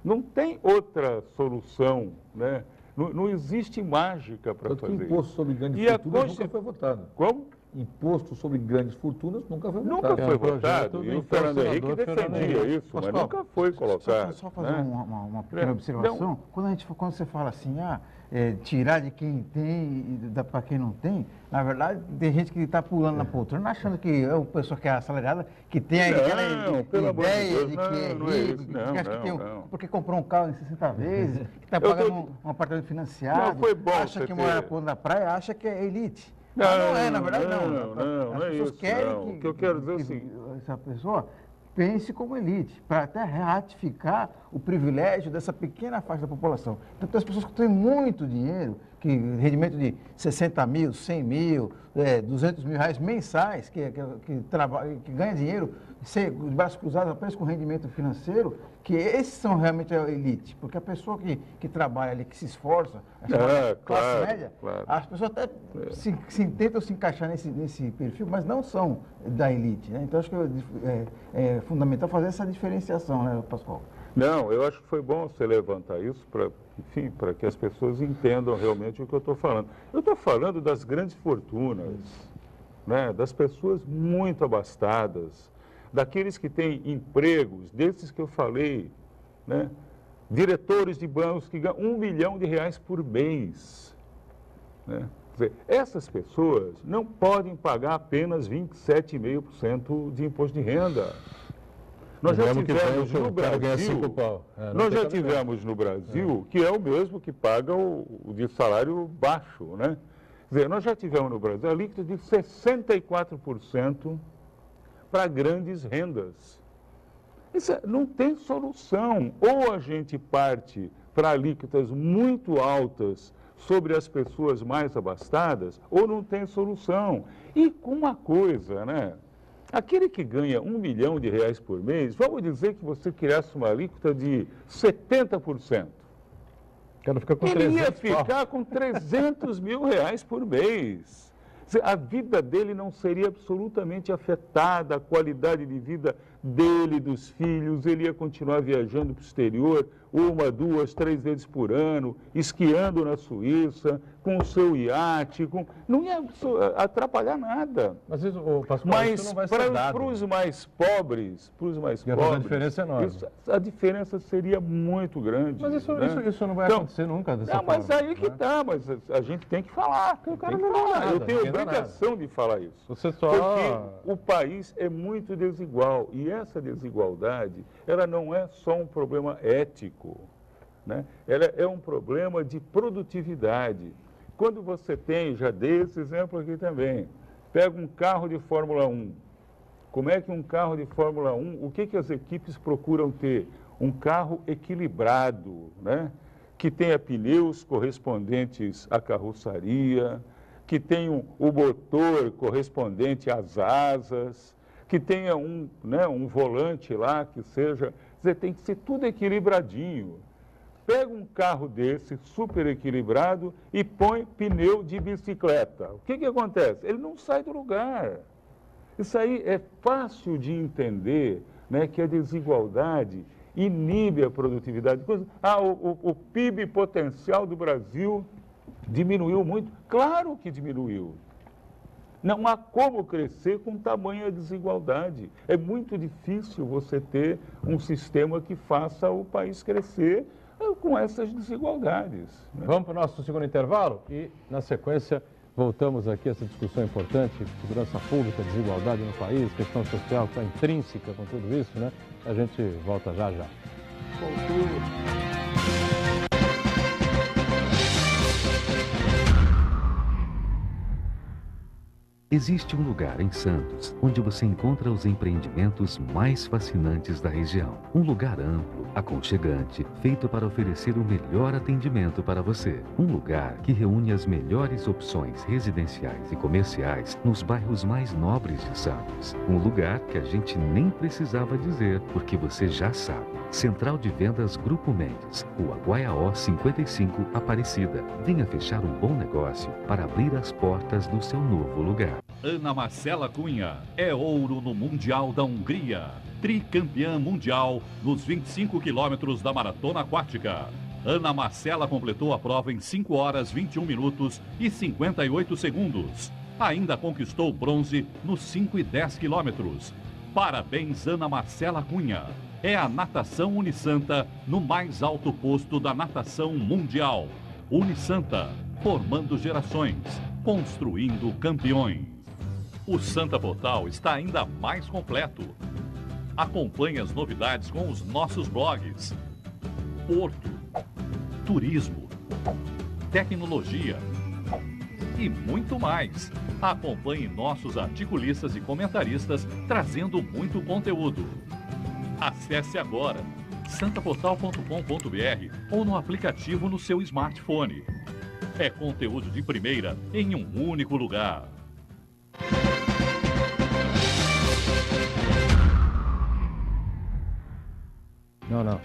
Não tem outra solução, né? Não existe mágica para fazer isso. Imposto sobre grandes fortunas nunca foi votado. Como? Imposto sobre grandes fortunas nunca foi votado. Nunca foi votado. E o Fernando Henrique defendia isso, mas nunca foi colocado. Só fazer uma pequena observação. Quando você fala assim, tirar de quem tem e dar para quem não tem, na verdade, tem gente que está pulando na poltrona achando que é o pessoa que é assalariada, que tem aquela ideia de que é rico, que acha que tem porque comprou um carro em 60 vezes, que está pagando um apartamento financiado, acha que mora na praia, acha que é elite. Não é, na verdade, não. As pessoas querem que eu quero dizer assim, essa pessoa pense como elite, para até ratificar o privilégio dessa pequena faixa da população. Então, tem as pessoas que têm muito dinheiro, que rendimento de 60 mil, 100 mil, 200 mil reais mensais, que ganha dinheiro, de braços cruzados apenas com rendimento financeiro, que esses são realmente a elite. Porque a pessoa que trabalha ali, que se esforça, classe média, as pessoas até tentam se encaixar nesse perfil, mas não são da elite, né? Então, acho que é fundamental fazer essa diferenciação, né, Pascoal? Não, eu acho que foi bom você levantar isso para que as pessoas entendam realmente o que eu estou falando. Eu estou falando das grandes fortunas, né, das pessoas muito abastadas, daqueles que têm empregos, desses que eu falei, né, diretores de bancos que ganham R$1 milhão por mês. Né? Quer dizer, essas pessoas não podem pagar apenas 27,5% de imposto de renda. Nós já tivemos no Brasil, que é o mesmo que paga o de salário baixo, né? Quer dizer, nós já tivemos no Brasil a alíquota de 64% para grandes rendas. Isso não tem solução. Ou a gente parte para alíquotas muito altas sobre as pessoas mais abastadas, ou não tem solução. E com uma coisa, né? Aquele que ganha R$1 milhão por mês, vamos dizer que você criasse uma alíquota de 70%. Ele ia ficar com R$300 mil por mês. A vida dele não seria absolutamente afetada, a qualidade de vida dele, dos filhos, ele ia continuar viajando para o exterior 1, 2, 3 vezes por ano, esquiando na Suíça, com o seu iate, não ia atrapalhar nada. Mas isso, Pascoal, isso não vai ser dado. Para os mais pobres, a diferença é enorme. A diferença seria muito grande. Mas isso não vai acontecer nunca dessa forma. Mas aí que tá, mas a gente tem que falar. O cara não dá nada, eu tenho obrigação de falar isso. Você só... Porque o país é muito desigual e essa desigualdade, ela não é só um problema ético, né? Ela é um problema de produtividade. Quando você tem, já dei esse exemplo aqui também, pega um carro de Fórmula 1. Como é que um carro de Fórmula 1, o que as equipes procuram ter? Um carro equilibrado, né? Que tenha pneus correspondentes à carroçaria, que tenha o motor correspondente às asas, que tenha um volante lá que seja... Quer dizer, tem que ser tudo equilibradinho. Pega um carro desse, super equilibrado, e põe pneu de bicicleta. O que acontece? Ele não sai do lugar. Isso aí é fácil de entender, né, que a desigualdade inibe a produtividade. O PIB potencial do Brasil diminuiu muito. Claro que diminuiu. Não há como crescer com tamanha desigualdade. É muito difícil você ter um sistema que faça o país crescer com essas desigualdades, né? Vamos para o nosso segundo intervalo e, na sequência, voltamos aqui a essa discussão importante, segurança pública, desigualdade no país, questão social que está intrínseca com tudo isso, né? A gente volta já já. Existe um lugar em Santos onde você encontra os empreendimentos mais fascinantes da região. Um lugar amplo, aconchegante, feito para oferecer o melhor atendimento para você. Um lugar que reúne as melhores opções residenciais e comerciais nos bairros mais nobres de Santos. Um lugar que a gente nem precisava dizer, porque você já sabe. Central de Vendas Grupo Mendes, Rua Guaiaó 55, Aparecida. Venha fechar um bom negócio para abrir as portas do seu novo lugar. Ana Marcela Cunha é ouro no Mundial da Hungria. Tricampeã mundial nos 25 quilômetros da maratona aquática. Ana Marcela completou a prova em 5 horas, 21 minutos e 58 segundos. Ainda conquistou bronze nos 5 e 10 quilômetros. Parabéns, Ana Marcela Cunha. É a natação Unisanta no mais alto posto da natação mundial. Unisanta, formando gerações, construindo campeões. O Santa Portal está ainda mais completo. Acompanhe as novidades com os nossos blogs. Porto, turismo, tecnologia e muito mais. Acompanhe nossos articulistas e comentaristas trazendo muito conteúdo. Acesse agora santaportal.com.br ou no aplicativo no seu smartphone. É conteúdo de primeira em um único lugar. Não.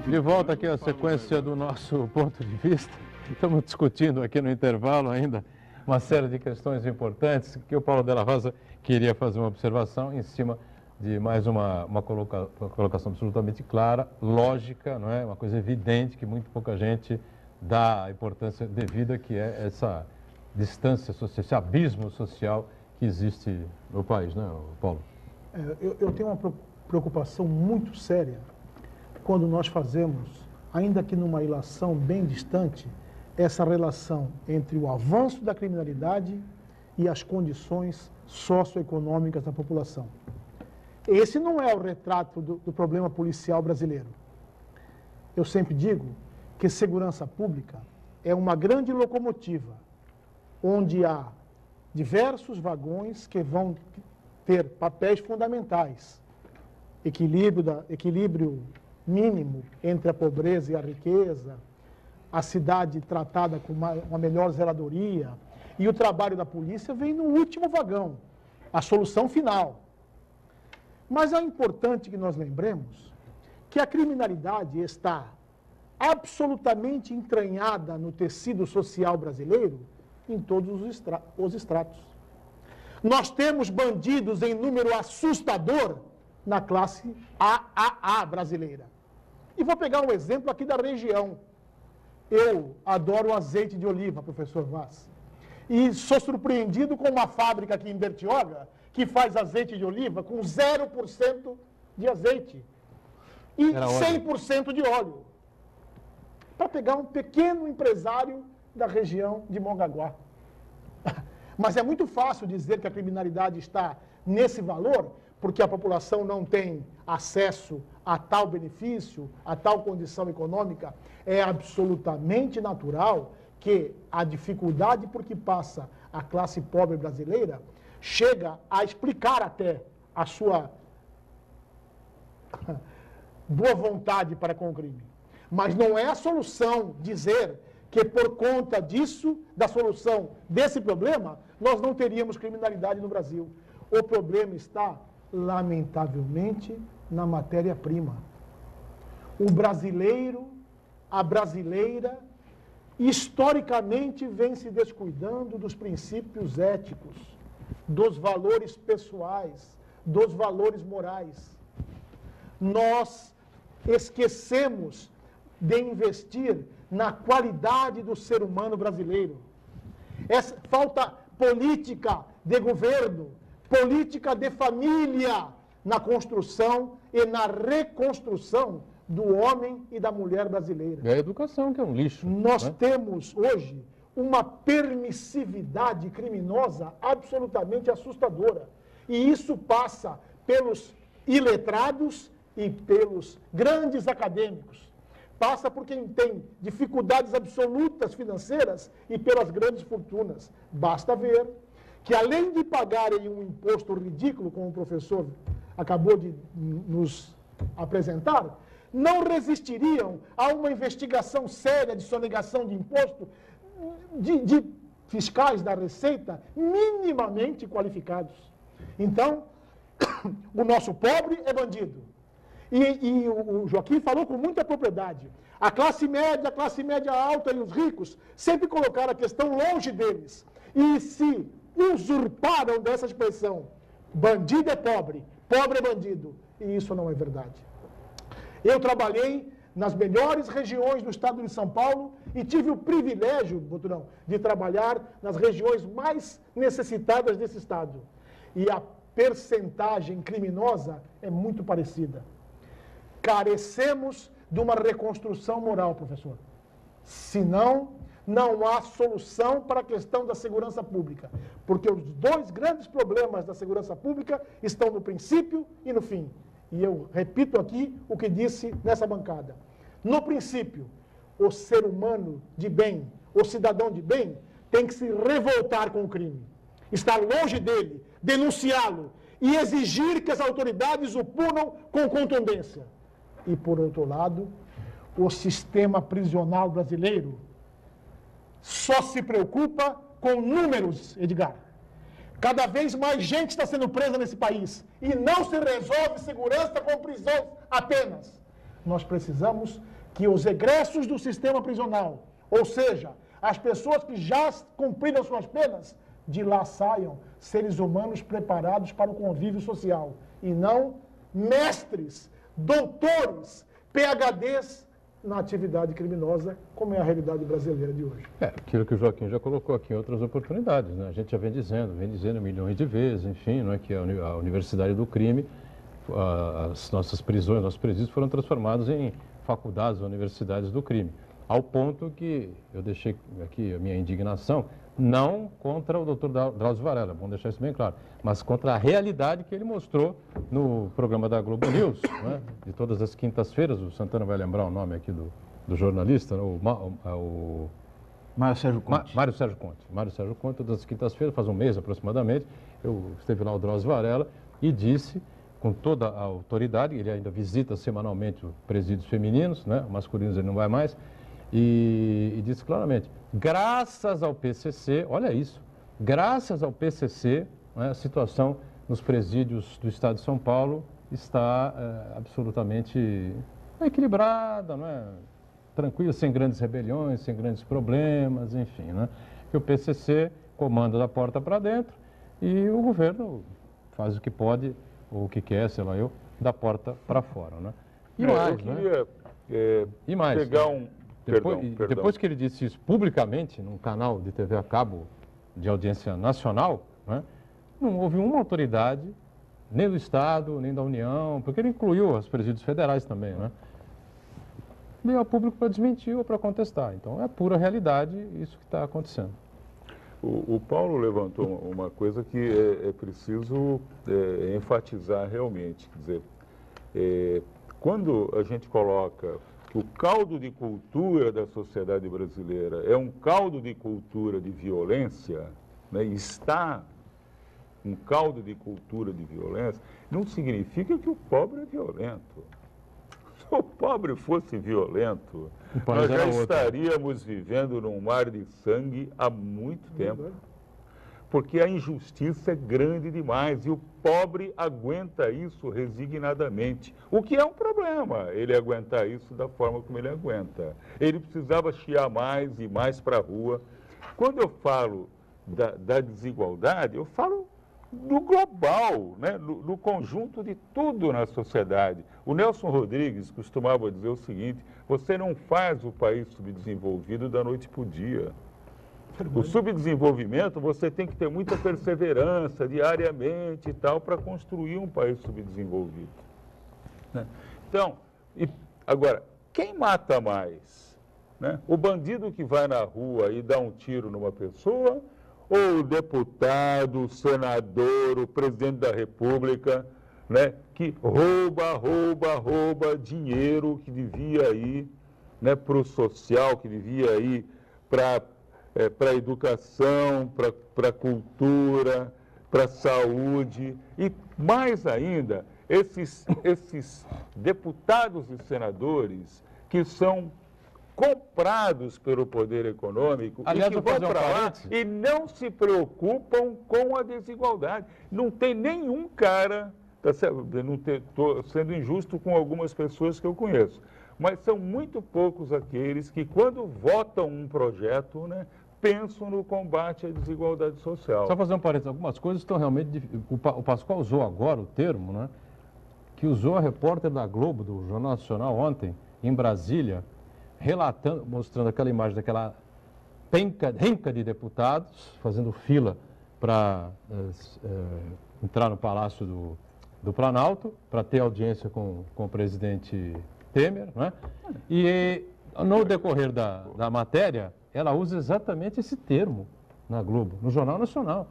De volta aqui a sequência do nosso ponto de vista. Estamos discutindo aqui no intervalo ainda uma série de questões importantes que o Paulo Della Rosa queria fazer uma observação em cima de mais uma colocação absolutamente clara, lógica, não é? Uma coisa evidente que muito pouca gente dá a importância devida, que é essa distância social, esse abismo social que existe no país, não é, Paulo? Eu tenho uma preocupação muito séria quando nós fazemos, ainda que numa ilação bem distante, essa relação entre o avanço da criminalidade e as condições socioeconômicas da população. Esse não é o retrato do problema policial brasileiro. Eu sempre digo que segurança pública é uma grande locomotiva, onde há diversos vagões que vão ter papéis fundamentais. Equilíbrio mínimo entre a pobreza e a riqueza, a cidade tratada com uma melhor zeladoria, e o trabalho da polícia vem no último vagão, a solução final. Mas é importante que nós lembremos que a criminalidade está absolutamente entranhada no tecido social brasileiro em todos os estratos. Nós temos bandidos em número assustador na classe AAA brasileira. E vou pegar um exemplo aqui da região. Eu adoro azeite de oliva, professor Vaz. E sou surpreendido com uma fábrica aqui em Bertioga que faz azeite de oliva com 0% de azeite e 100% de óleo. Para pegar um pequeno empresário da região de Mongaguá. Mas é muito fácil dizer que a criminalidade está nesse valor, porque a população não tem acesso a tal benefício, a tal condição econômica. É absolutamente natural que a dificuldade por que passa a classe pobre brasileira chega a explicar até a sua boa vontade para com o crime. Mas não é a solução dizer que por conta disso, da solução desse problema, nós não teríamos criminalidade no Brasil. O problema está, lamentavelmente, na matéria-prima. O brasileiro, a brasileira, historicamente vem se descuidando dos princípios éticos, dos valores pessoais, dos valores morais. Nós esquecemos de investir na qualidade do ser humano brasileiro. Falta política de governo, política de família na construção e na reconstrução do homem e da mulher brasileira. E a educação, que é um lixo. Nós temos hoje uma permissividade criminosa absolutamente assustadora. E isso passa pelos iletrados e pelos grandes acadêmicos. Passa por quem tem dificuldades absolutas financeiras e pelas grandes fortunas. Basta ver que, além de pagarem um imposto ridículo, como o professor acabou de nos apresentar, não resistiriam a uma investigação séria de sonegação de imposto de fiscais da Receita minimamente qualificados. Então, o nosso pobre é bandido. E o Joaquim falou com muita propriedade. A classe média alta e os ricos sempre colocaram a questão longe deles. E se usurparam dessa expressão, bandido é pobre, pobre é bandido. E isso não é verdade. Eu trabalhei nas melhores regiões do estado de São Paulo e tive o privilégio, Boturão, de trabalhar nas regiões mais necessitadas desse estado. E a percentagem criminosa é muito parecida. Carecemos de uma reconstrução moral, professor. Senão, não há solução para a questão da segurança pública. Porque os dois grandes problemas da segurança pública estão no princípio e no fim. E eu repito aqui o que disse nessa bancada. No princípio, o ser humano de bem, o cidadão de bem, tem que se revoltar com o crime. Estar longe dele, denunciá-lo e exigir que as autoridades o punam com contundência. E, por outro lado, o sistema prisional brasileiro só se preocupa com números, Edgar. Cada vez mais gente está sendo presa nesse país e não se resolve segurança com prisões apenas. Nós precisamos que os egressos do sistema prisional, ou seja, as pessoas que já cumpriram suas penas, de lá saiam seres humanos preparados para o convívio social e não mestres, doutores, PhDs na atividade criminosa, como é a realidade brasileira de hoje. Aquilo que o Joaquim já colocou aqui em outras oportunidades, né? A gente já vem dizendo milhões de vezes, enfim, não é que a universidade do crime, as nossas prisões, nossos presídios foram transformados em faculdades, universidades do crime, ao ponto que eu deixei aqui a minha indignação, não contra o doutor Drauzio Varela, vamos deixar isso bem claro, mas contra a realidade que ele mostrou no programa da Globo News, né, de todas as quintas-feiras. O Santana vai lembrar o nome aqui do jornalista, o Mário Sérgio Conte. Mário Sérgio Conte, todas as quintas-feiras, faz um mês aproximadamente, esteve lá o Drauzio Varela e disse, com toda a autoridade, ele ainda visita semanalmente os presídios femininos, né, masculinos ele não vai mais, e disse claramente, graças ao PCC, olha isso, graças ao PCC, né, a situação nos presídios do estado de São Paulo está absolutamente equilibrada, não é? Tranquila, sem grandes rebeliões, sem grandes problemas, enfim, né? Que o PCC comanda da porta para dentro e o governo faz o que pode, ou o que quer, sei lá eu, da porta para fora, né? E mais, eu queria e mais, pegar depois que ele disse isso publicamente, num canal de TV a cabo de audiência nacional, né, não houve uma autoridade, nem do Estado, nem da União, porque ele incluiu os presídios federais também, né? Veio a público para desmentir ou para contestar. Então, é pura realidade isso que está acontecendo. O Paulo levantou uma coisa que é preciso enfatizar realmente. Quer dizer, quando a gente coloca que o caldo de cultura da sociedade brasileira é um caldo de cultura de violência, né, está um caldo de cultura de violência, não significa que o pobre é violento. Se o pobre fosse violento, nós já estaríamos vivendo num mar de sangue há muito tempo. Porque a injustiça é grande demais e o pobre aguenta isso resignadamente. O que é um problema, ele aguentar isso da forma como ele aguenta. Ele precisava chiar mais e mais para a rua. Quando eu falo da desigualdade, eu falo do global, né? do conjunto de tudo na sociedade. O Nelson Rodrigues costumava dizer o seguinte: você não faz o país subdesenvolvido da noite para o dia. O subdesenvolvimento, você tem que ter muita perseverança diariamente e tal para construir um país subdesenvolvido. Né? Então, agora, quem mata mais? Né? O bandido que vai na rua e dá um tiro numa pessoa, ou o deputado, o senador, o presidente da República, né, que rouba dinheiro que devia ir, né, para o social, que devia ir para a educação, para a cultura, para a saúde e, mais ainda, esses deputados e senadores que são comprados pelo poder econômico. Aliás, e que vão para lá e não se preocupam com a desigualdade. Não tem nenhum cara, estou sendo injusto com algumas pessoas que eu conheço, mas são muito poucos aqueles que, quando votam um projeto, né, pensam no combate à desigualdade social. Só fazer um parênteses, algumas coisas estão realmente... O Pascoal usou agora o termo, né, que usou a repórter da Globo, do Jornal Nacional, ontem, em Brasília, relatando, mostrando aquela imagem daquela renca de deputados fazendo fila para entrar no Palácio do Planalto, para ter audiência com o presidente Temer, né? E no decorrer da matéria, ela usa exatamente esse termo na Globo, no Jornal Nacional.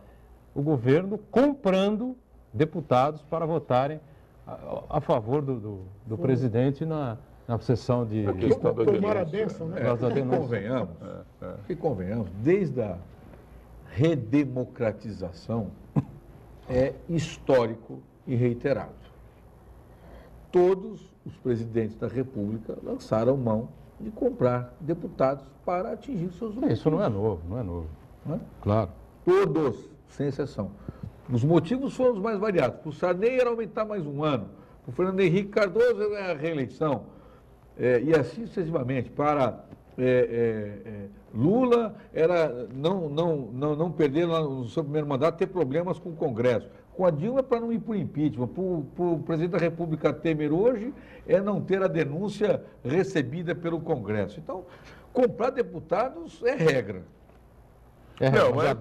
O governo comprando deputados para votarem a favor do presidente na sessão de... Tomar a bênção, né? Que convenhamos, desde a redemocratização é histórico e reiterado. Todos os presidentes da República lançaram mão de comprar deputados para atingir seus objetivos. Isso não é novo. Não é? Claro. Todos, sem exceção. Os motivos foram os mais variados. Para o Sarney era aumentar mais um ano. Para o Fernando Henrique Cardoso era a reeleição. E assim sucessivamente. Para Lula era não perder no seu primeiro mandato, ter problemas com o Congresso. Com a Dilma, para não ir por impeachment. Para o presidente da República Temer hoje, é não ter a denúncia recebida pelo Congresso. Então, comprar deputados é regra. Mas a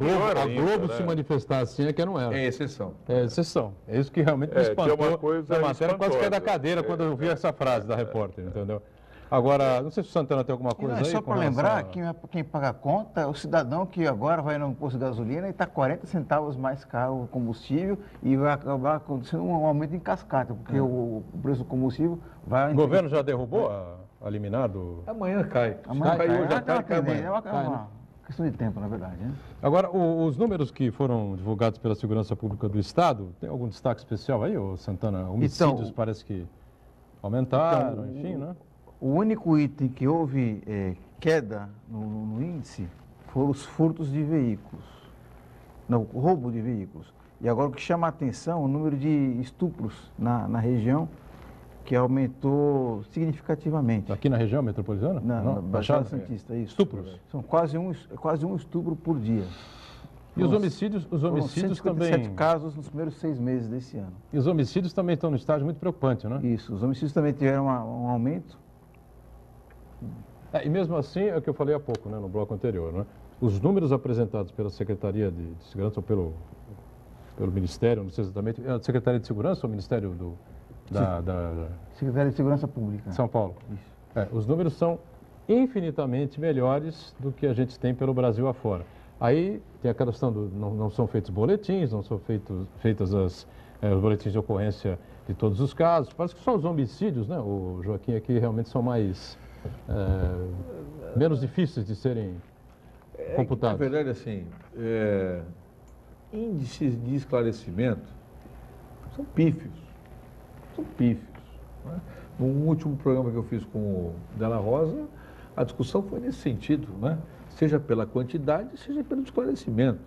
Globo se manifestar assim é que não era. É exceção. É exceção. É isso que realmente me espantou. É uma coisa na matéria, quase caí da cadeira quando eu vi essa frase da repórter, entendeu? Agora, não sei se o Santana tem alguma coisa aí. Só para lembrar, quem paga a conta é o cidadão que agora vai no posto de gasolina e está 40 centavos mais caro o combustível e vai acabar acontecendo um aumento em cascata, porque o preço do combustível vai... O governo já derrubou a liminar do... Amanhã cai. Amanhã cai hoje à tarde, cai amanhã. É uma questão de tempo, na verdade. Né? Agora, os números que foram divulgados pela Segurança Pública do Estado, tem algum destaque especial aí, ô Santana? Homicídios parece que aumentaram, enfim, né? O único item que houve queda no índice foram os furtos de veículos, não, o roubo de veículos. E agora o que chama a atenção é o número de estupros na região, que aumentou significativamente. Aqui na região metropolitana? Na Baixada Santista, isso. Estupros? São quase um estupro por dia. E os homicídios Foram também... 157 casos nos primeiros 6 meses desse ano. E os homicídios também estão no estágio muito preocupante, né? Isso, os homicídios também tiveram um aumento. E mesmo assim, é o que eu falei há pouco, né, no bloco anterior, né? Os números apresentados pela Secretaria de Segurança ou pelo Ministério, não sei exatamente, Secretaria de Segurança ou Ministério da Secretaria de Segurança Pública. São Paulo? Isso. Os números são infinitamente melhores do que a gente tem pelo Brasil afora. Aí tem a questão não são feitos boletins, não são feitos os boletins de ocorrência de todos os casos. Parece que só os homicídios, né, o Joaquim, aqui realmente são menos difíceis de serem computados. Na verdade, assim, índices de esclarecimento são pífios. São pífios. Né? No último programa que eu fiz com o Della Rosa, a discussão foi nesse sentido, né? Seja pela quantidade, seja pelo esclarecimento.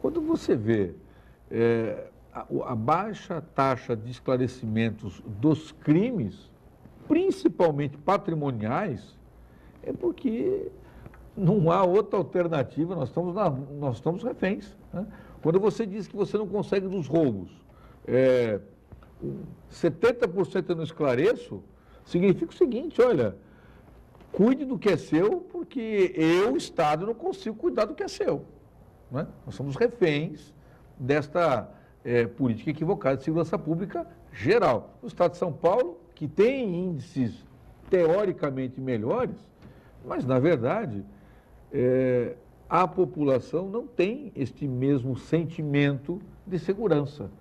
Quando você vê a baixa taxa de esclarecimentos dos crimes, principalmente patrimoniais, é porque não há outra alternativa, nós estamos reféns. Né? Quando você diz que você não consegue dos roubos, 70% eu não esclareço, significa o seguinte, olha, cuide do que é seu, porque eu, Estado, não consigo cuidar do que é seu. Né? Nós somos reféns desta política equivocada de segurança pública geral. O Estado de São Paulo, que tem índices teoricamente melhores, mas, na verdade, a população não tem este mesmo sentimento de segurança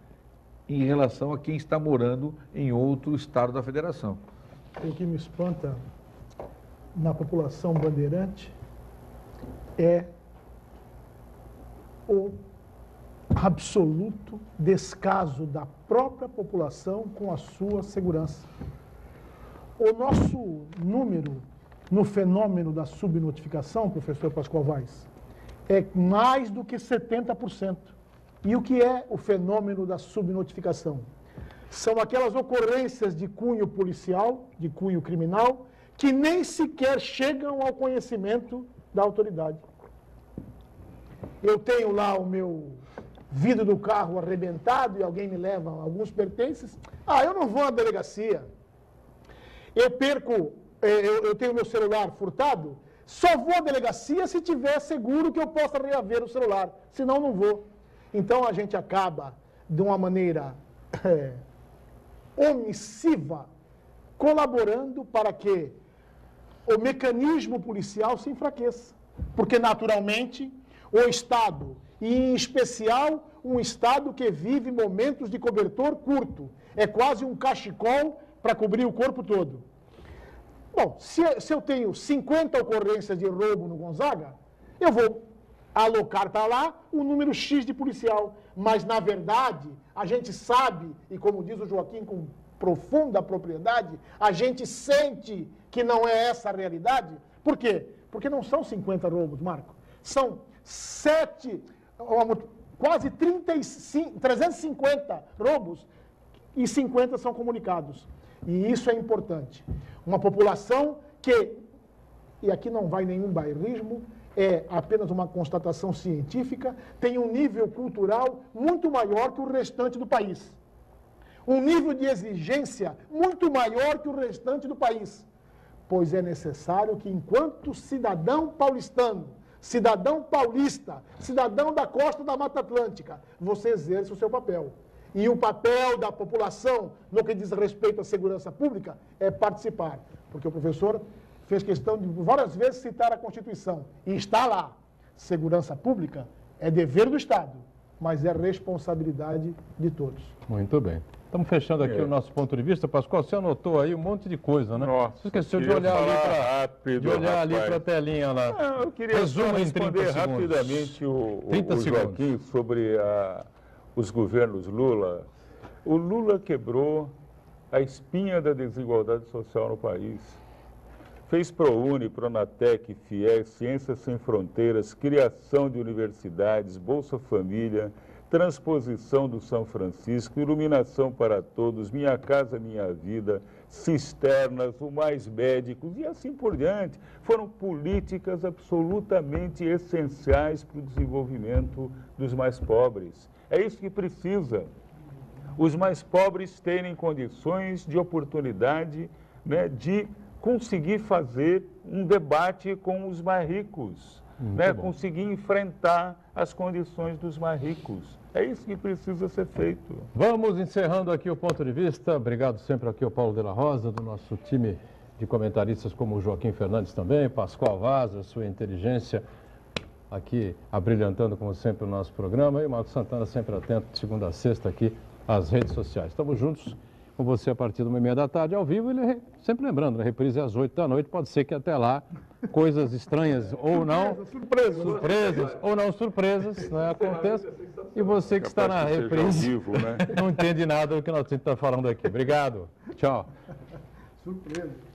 em relação a quem está morando em outro estado da federação. O que me espanta na população bandeirante é o absoluto descaso da própria população com a sua segurança. O nosso número no fenômeno da subnotificação, professor Pascoal Vaz, é mais do que 70%. E o que é o fenômeno da subnotificação? São aquelas ocorrências de cunho policial, de cunho criminal, que nem sequer chegam ao conhecimento da autoridade. Eu tenho lá o meu vidro do carro arrebentado e alguém me leva alguns pertences. Eu não vou à delegacia. Eu tenho meu celular furtado, só vou à delegacia se tiver seguro que eu possa reaver o celular, senão não vou. Então a gente acaba, de uma maneira omissiva, colaborando para que o mecanismo policial se enfraqueça. Porque, naturalmente, o Estado, e em especial um Estado que vive momentos de cobertor curto, é quase um cachecol para cobrir o corpo todo. Bom, se eu tenho 50 ocorrências de roubo no Gonzaga, eu vou alocar para lá um número X de policial. Mas, na verdade, a gente sabe, e como diz o Joaquim com profunda propriedade, a gente sente que não é essa a realidade. Por quê? Porque não são 50 roubos, Marco. São quase 350 roubos e 50 são comunicados. E isso é importante. Uma população que, e aqui não vai nenhum bairrismo, é apenas uma constatação científica, tem um nível cultural muito maior que o restante do país. Um nível de exigência muito maior que o restante do país. Pois é necessário que, enquanto cidadão paulistano, cidadão paulista, cidadão da costa da Mata Atlântica, você exerça o seu papel. E o papel da população, no que diz respeito à segurança pública, é participar. Porque o professor fez questão de várias vezes citar a Constituição. E está lá. Segurança pública é dever do Estado, mas é responsabilidade de todos. Muito bem. Estamos fechando aqui o nosso ponto de vista. Pascoal, você anotou aí um monte de coisa, né? Nossa, você esqueceu de olhar ali para a telinha lá. Não, eu queria responder rapidamente o Joaquim sobre os governos Lula. O Lula quebrou a espinha da desigualdade social no país. Fez ProUni, Pronatec, FIES, Ciências Sem Fronteiras, criação de universidades, Bolsa Família, transposição do São Francisco, iluminação para todos, Minha Casa Minha Vida, cisternas, o mais médicos e assim por diante. Foram políticas absolutamente essenciais para o desenvolvimento dos mais pobres. É isso que precisa. Os mais pobres terem condições de oportunidade, né, de conseguir fazer um debate com os mais ricos, né, conseguir enfrentar as condições dos mais ricos. É isso que precisa ser feito. Vamos encerrando aqui o ponto de vista. Obrigado sempre aqui ao Paulo de la Rosa, do nosso time de comentaristas, como o Joaquim Fernandes também, Pascoal Vaz, a sua inteligência aqui abrilhantando, como sempre, o nosso programa. E o Marcos Santana sempre atento, de segunda a sexta, aqui às redes sociais. Estamos juntos com você a partir de 1h30 da tarde, ao vivo. Ele sempre lembrando, a reprise é às 8 da noite. Pode ser que até lá coisas estranhas ou não, surpresas ou não surpresas, né, aconteçam. E você que está na reprise vivo, né? não entende nada do que nós estamos falando aqui. Obrigado. Tchau. Surpresa.